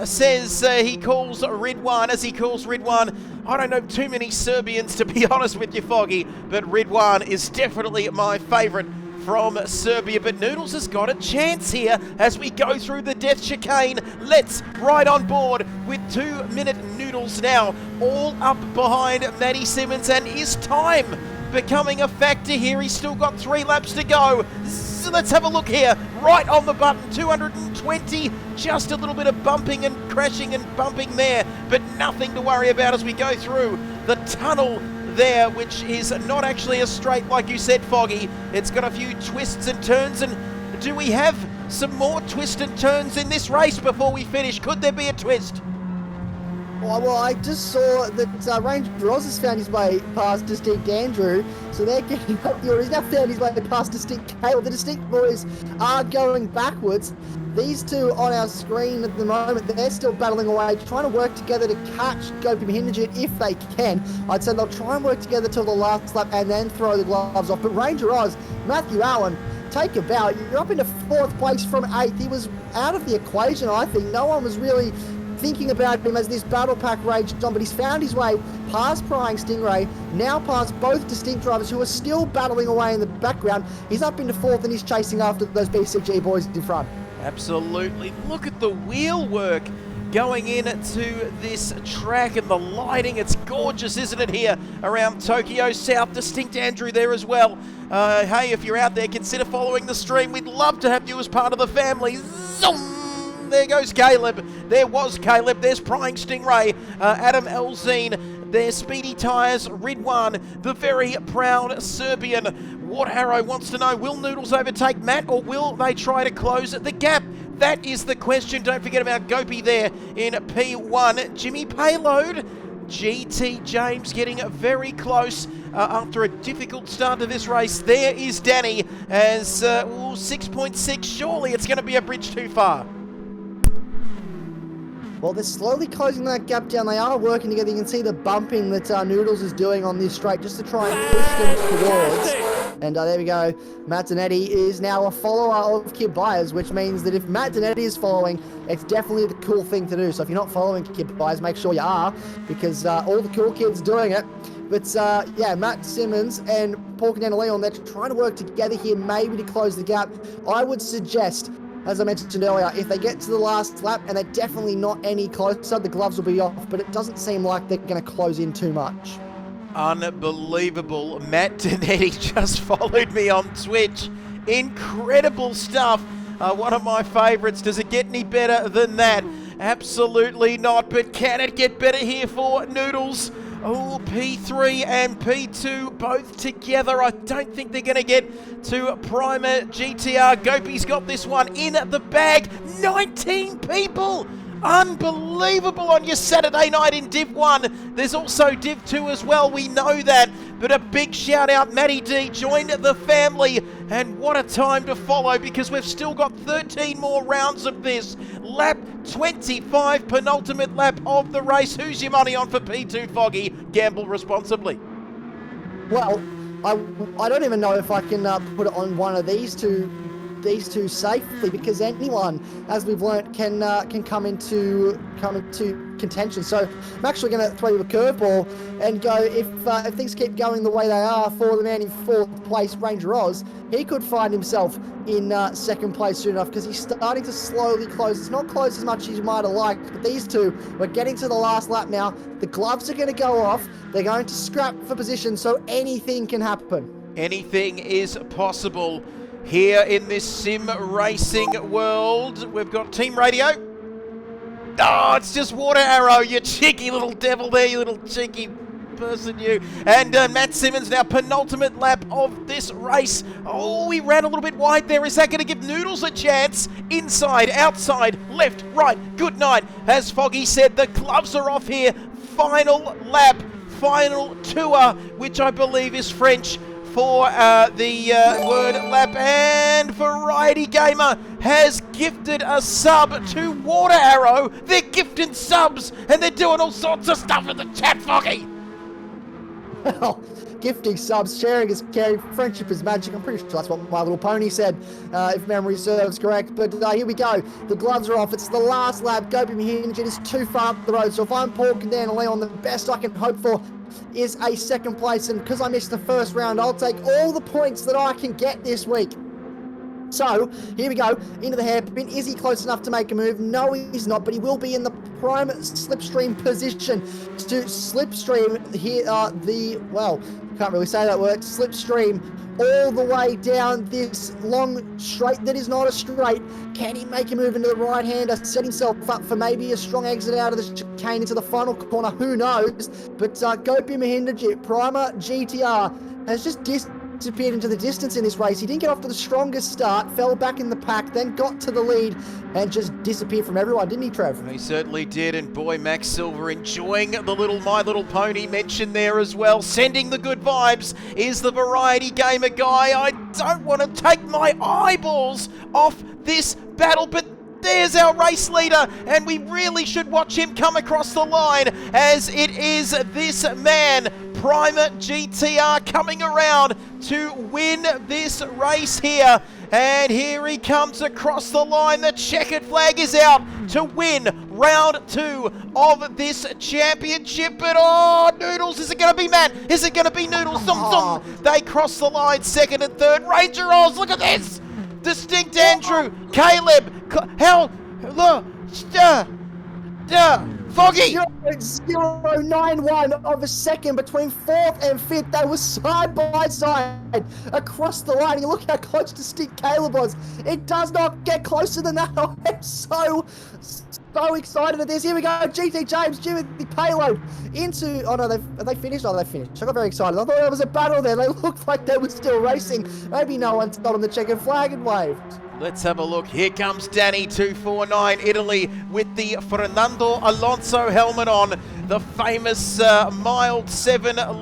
says he calls Ridwan. As he calls Ridwan, I don't know too many Serbians, to be honest with you, Foggy, but Ridwan is definitely my favourite from Serbia. But Noodles has got a chance here as we go through the death chicane. Let's ride on board with 2-minute Noodles now, all up behind Matty Simmons, and is time becoming a factor here? He's still got 3 laps to go. So let's have a look here, right on the button, 220, just a little bit of bumping and crashing and bumping there, but nothing to worry about as we go through the tunnel there, which is not actually a straight like you said, Foggy. It's got a few twists and turns, and do we have some more twists and turns in this race before we finish? Could there be a twist? Well, I just saw that Ranger Oz has found his way past Distinct Andrew, so they're getting up the order. He's now found his way past Distinct Caleb. The Distinct boys are going backwards. These two on our screen at the moment, they're still battling away, trying to work together to catch Gopi Mahindajit if they can. I'd say they'll try and work together till the last lap and then throw the gloves off. But Ranger Oz, Matthew Allen, take a bow. You're up into 4th place from 8th. He was out of the equation, I think. No one was really thinking about him as this battle pack raged on, but he's found his way past Prying Stingray, now past both Distinct drivers who are still battling away in the background. He's up into 4th and he's chasing after those BCG boys in front. Absolutely. Look at the wheel work going into this track and the lighting. It's gorgeous, isn't it, here around Tokyo South. Distinct Andrew there as well. Hey, if you're out there, consider following the stream. We'd love to have you as part of the family. Zoom! There goes Caleb. There was Caleb. There's Prying Stingray. Adam Elzine. There's Speedy Tyres. Ridwan, the very proud Serbian. Water Arrow wants to know, will Noodles overtake Matt or will they try to close the gap? That is the question. Don't forget about Gopi there in P1. Jimmy Payload. GT James getting very close after a difficult start to this race. There is Danny as 6.6. Surely it's going to be a bridge too far. Well, they're slowly closing that gap down. They are working together. You can see the bumping that Noodles is doing on this straight just to try and push them towards. And there we go. Matt Zanetti is now a follower of Kid Byers, which means that if Matt Zanetti is following, it's definitely the cool thing to do. So if you're not following Kid Byers, make sure you are, because all the cool kids doing it. But yeah, Matt Simmons and Paul Canana Leon, they're trying to work together here maybe to close the gap. I would suggest, as I mentioned earlier, if they get to the last lap and they're definitely not any closer, the gloves will be off, but it doesn't seem like they're going to close in too much. Unbelievable. Matt Danetti just followed me on Twitch. Incredible stuff. One of my favourites. Does it get any better than that? Absolutely not, but can it get better here for Noodles? Oh, P3 and P2 both together. I don't think they're going to get to Primer GTR. Gopi's got this one in the bag. 19 people! Unbelievable on your Saturday night in Div 1. There's also Div 2 as well, we know that. But a big shout out, Matty D joined the family. And what a time to follow, because we've still got 13 more rounds of this. Lap 25, penultimate lap of the race. Who's your money on for P2, Foggy? Gamble responsibly. Well, I don't even know if I can put it on one of these two safely, because anyone, as we've learnt, can come into contention. So I'm actually going to throw you a curveball and go, if things keep going the way they are for the man in 4th place, Ranger Oz, he could find himself in 2nd place soon enough, because he's starting to slowly close. It's not close as much as you might have liked, but these two, we're getting to the last lap now. The gloves are going to go off. They're going to scrap for position, so anything can happen. Anything is possible here in this sim racing world. We've got team radio. Oh, it's just Water Arrow, you cheeky little devil there, you little cheeky person, you. And Matt Simmons now penultimate lap of this race. Oh, he ran a little bit wide there. Is that going to give Noodles a chance? Inside, outside, left, right, good night. As Foggy said, the gloves are off here. Final lap, final tour, which I believe is French for the word lap. And Variety Gamer has gifted a sub to Water Arrow. They're gifting subs and they're doing all sorts of stuff in the chat, Foggy. Well, gifting subs, sharing is caring, friendship is magic. I'm pretty sure that's what My Little Pony said, if memory serves correct. But here we go. The gloves are off. It's the last lap. Gopi Mahindajit is too far up the road. So if I'm Paul Canana Leon, the best I can hope for is a 2nd place, and because I missed the first round, I'll take all the points that I can get this week. So, here we go, into the hairpin. Is he close enough to make a move? No, he's not, but he will be in the prime slipstream position to slipstream here, can't really say that word, slipstream all the way down this long straight that is not a straight. Can he make a move into the right-hander, set himself up for maybe a strong exit out of the chicane into the final corner? Who knows? But Gopi Mahindajit, Primer GTR, has just disappeared into the distance in this race. He didn't get off to the strongest start, fell back in the pack, then got to the lead and just disappeared from everyone, didn't he, Trev? He certainly did, and boy, Max Silver enjoying the little My Little Pony mention there as well. Sending the good vibes is the Variety Gamer guy. I don't want to take my eyeballs off this battle, but there's our race leader, and we really should watch him come across the line, as it is this man, Primer GTR, coming around to win this race here. And here he comes across the line. The checkered flag is out to win round 2 of this championship. But oh, Noodles, is it going to be Matt? Is it going to be Noodles? They cross the line, second and third. Ranger Oz, look at this. Distinct Andrew, Caleb, Foggy! 0.091 of a second between 4th and 5th. They were side by side across the line. You look how close Distinct Caleb was. It does not get closer than that. I'm so excited at this. Here we go. GT James, Jimothy Payload into... Oh no, they finished? Oh, they finished. I got very excited. I thought there was a battle there. They looked like they were still racing. Maybe no one told them the checkered flag and waved. Let's have a look. Here comes Danny 249 Italy with the Fernando Alonso helmet on. The famous mild 7. Bang!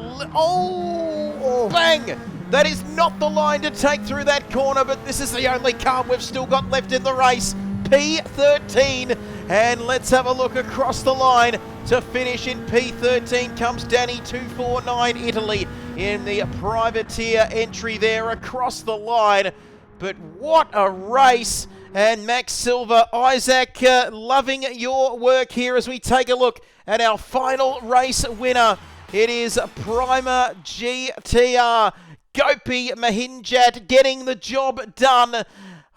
That is not the line to take through that corner, but this is the only car we've still got left in the race. P13. And let's have a look across the line. To finish in P13 comes Danny 249 Italy in the privateer entry there across the line. But what a race. And Max Silver, Isaac, loving your work here as we take a look at our final race winner. It is Primer GTR. Gopi Mahinjat getting the job done.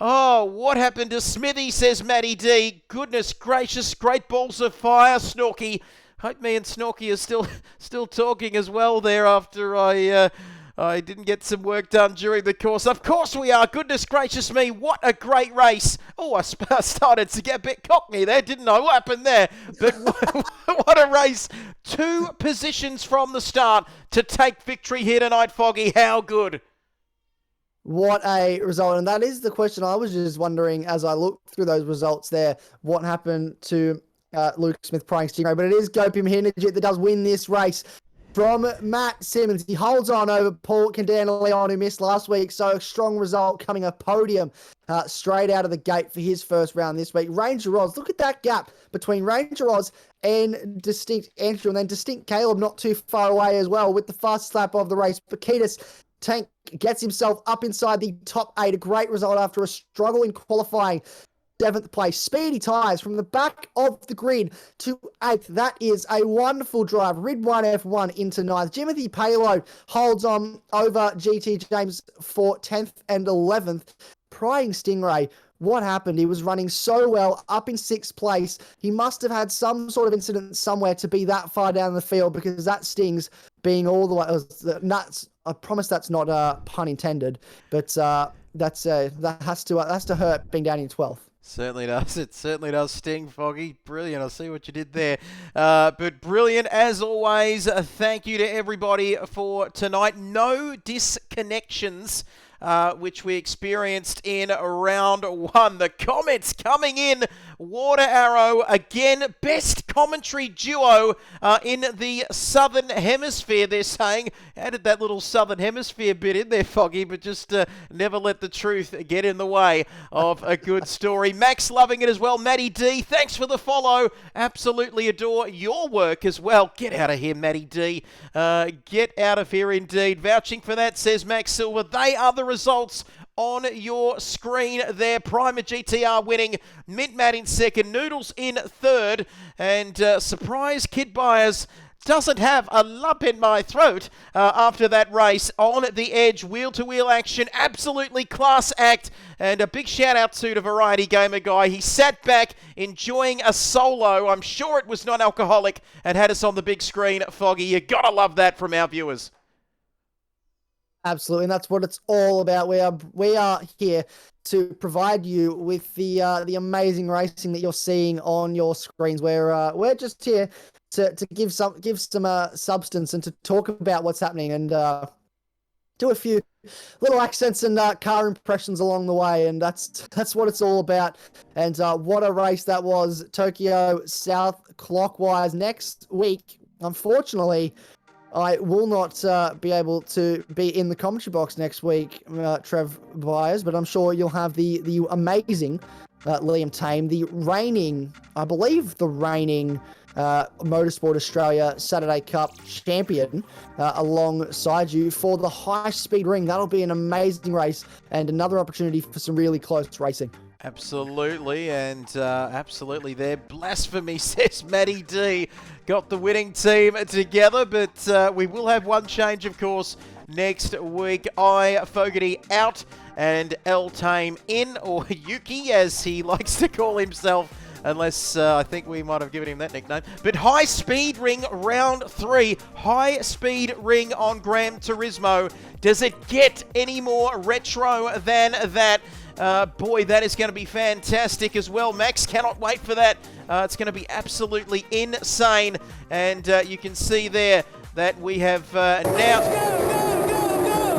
Oh, what happened to Smithy, says Matty D. Goodness gracious, great balls of fire, Snorky. Hope me and Snorky are still talking as well there after I didn't get some work done during the course. Of course we are. Goodness gracious me, what a great race. Oh, I started to get a bit cockney there, didn't I? What happened there? But what a race. 2 positions from the start to take victory here tonight, Foggy. How good? What a result. And that is the question I was just wondering as I looked through those results there. What happened to Luke Smith prying Stingray? But it is Gopi Mahinjit that does win this race. From Matt Simmons, he holds on over Paul Candanaleon, who missed last week. So a strong result, coming a podium straight out of the gate for his first round this week. Ranger Oz, look at that gap between Ranger Oz and Distinct Andrew, and then Distinct Caleb not too far away as well with the fast lap of the race. Pakitas Tank gets himself up inside the top 8. A great result after a struggle in qualifying. 7th place. Speedy tyres from the back of the grid to 8th. That is a wonderful drive. Rid 1F1 into 9th. Jimothy Payload holds on over GT James for 10th and 11th. Prying Stingray. What happened? He was running so well, up in 6th place. He must have had some sort of incident somewhere to be that far down the field, because that stings being all the way nuts. I promise that's not pun intended, but that has to hurt being down in 12th. Certainly does. It certainly does sting, Foggy. Brilliant. I see what you did there. But brilliant as always. Thank you to everybody for tonight. No disconnections, which we experienced in round 1. The comments coming in. Water Arrow, again, best commentary duo in the Southern Hemisphere, they're saying. Added that little Southern Hemisphere bit in there, Foggy, but just never let the truth get in the way of a good story. Max loving it as well. Matty D, thanks for the follow. Absolutely adore your work as well. Get out of here, Matty D. Get out of here indeed. Vouching for that, says Max Silver. They are the results on your screen there. Primer GTR winning, Mint Matt in 2nd, Noodles in 3rd, and surprise Kid Byers doesn't have a lump in my throat after that race. On the edge, wheel-to-wheel action, absolutely class act, and a big shout-out to the Variety Gamer guy. He sat back enjoying a solo. I'm sure it was non-alcoholic, and had us on the big screen. Foggy, you gotta love that from our viewers. Absolutely, and that's what it's all about. We are here to provide you with the amazing racing that you're seeing on your screens. We're just here to give some substance and to talk about what's happening and do a few little accents and car impressions along the way, and that's what it's all about. And what a race that was. Tokyo South clockwise. Next week, unfortunately, I will not be able to be in the commentary box next week, Trev Byers, but I'm sure you'll have the amazing Liam Tame, I believe the reigning Motorsport Australia Saturday Cup champion, alongside you for the high-speed ring. That'll be an amazing race and another opportunity for some really close racing. Absolutely, and absolutely there. Blasphemy, says Matty D. Got the winning team together, but we will have one change, of course, next week. Fogarty out and L Tame in, or Yuki, as he likes to call himself, unless I think we might have given him that nickname. But High Speed Ring round 3. High Speed Ring on Gran Turismo. Does it get any more retro than that? Boy, that is going to be fantastic as well. Max cannot wait for that. It's going to be absolutely insane. And you can see there that we have now...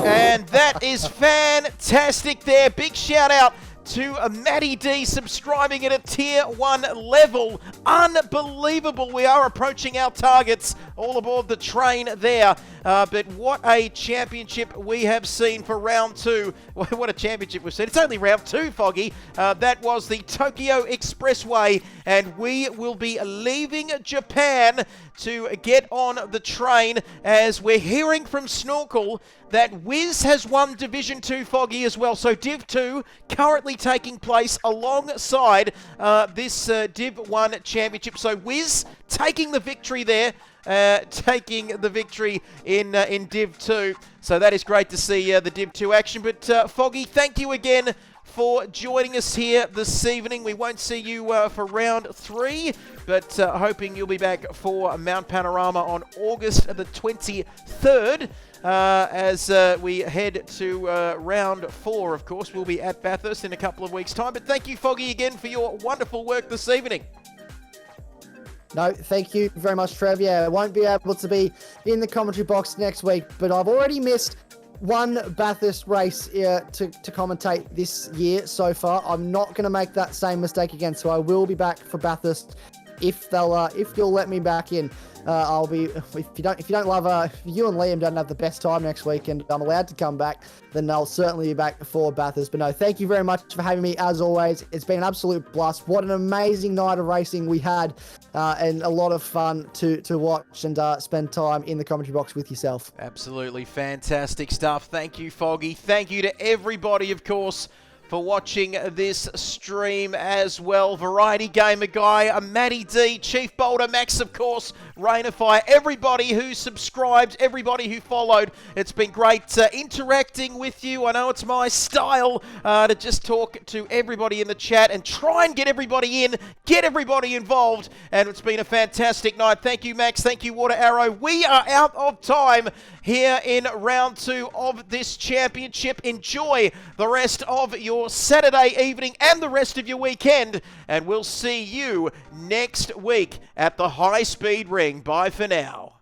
And that is fantastic there. Big shout out to Matty D subscribing at a tier 1 level. Unbelievable. We are approaching our targets all aboard the train there. But what a championship we have seen for round 2. What a championship we've seen. It's only round 2, Foggy. That was the Tokyo Expressway, and we will be leaving Japan to get on the train, as we're hearing from Snorkel that Wiz has won Division 2, Foggy, as well. So Div 2 currently taking place alongside this Div 1 championship. So Wiz taking the victory there, taking the victory in Div 2. So that is great to see the Div 2 action. But Foggy, thank you again for joining us here this evening. We won't see you for round 3, but hoping you'll be back for Mount Panorama on August the 23rd. As we head to round 4, of course. We'll be at Bathurst in a couple of weeks' time. But thank you, Foggy, again for your wonderful work this evening. No, thank you very much, Trev. Yeah, I won't be able to be in the commentary box next week, but I've already missed one Bathurst race to commentate this year so far. I'm not going to make that same mistake again, so I will be back for Bathurst if you'll let me back in. I'll be, if you and Liam don't have the best time next week and I'm allowed to come back, then I'll certainly be back for Bathurst. But no, thank you very much for having me as always. It's been an absolute blast. What an amazing night of racing we had, and a lot of fun to watch and spend time in the commentary box with yourself. Absolutely fantastic stuff. Thank you, Foggy. Thank you to everybody, of course, for watching this stream as well. Variety Gamer Guy, Matty D, Chief Boulder, Max, of course, Rainify, everybody who subscribed, everybody who followed. It's been great interacting with you. I know it's my style to just talk to everybody in the chat and try and get everybody in, get everybody involved, and it's been a fantastic night. Thank you, Max. Thank you, Water Arrow. We are out of time here in round 2 of this championship. Enjoy the rest of your Saturday evening and the rest of your weekend, and we'll see you next week at the High Speed Ring. Bye for now.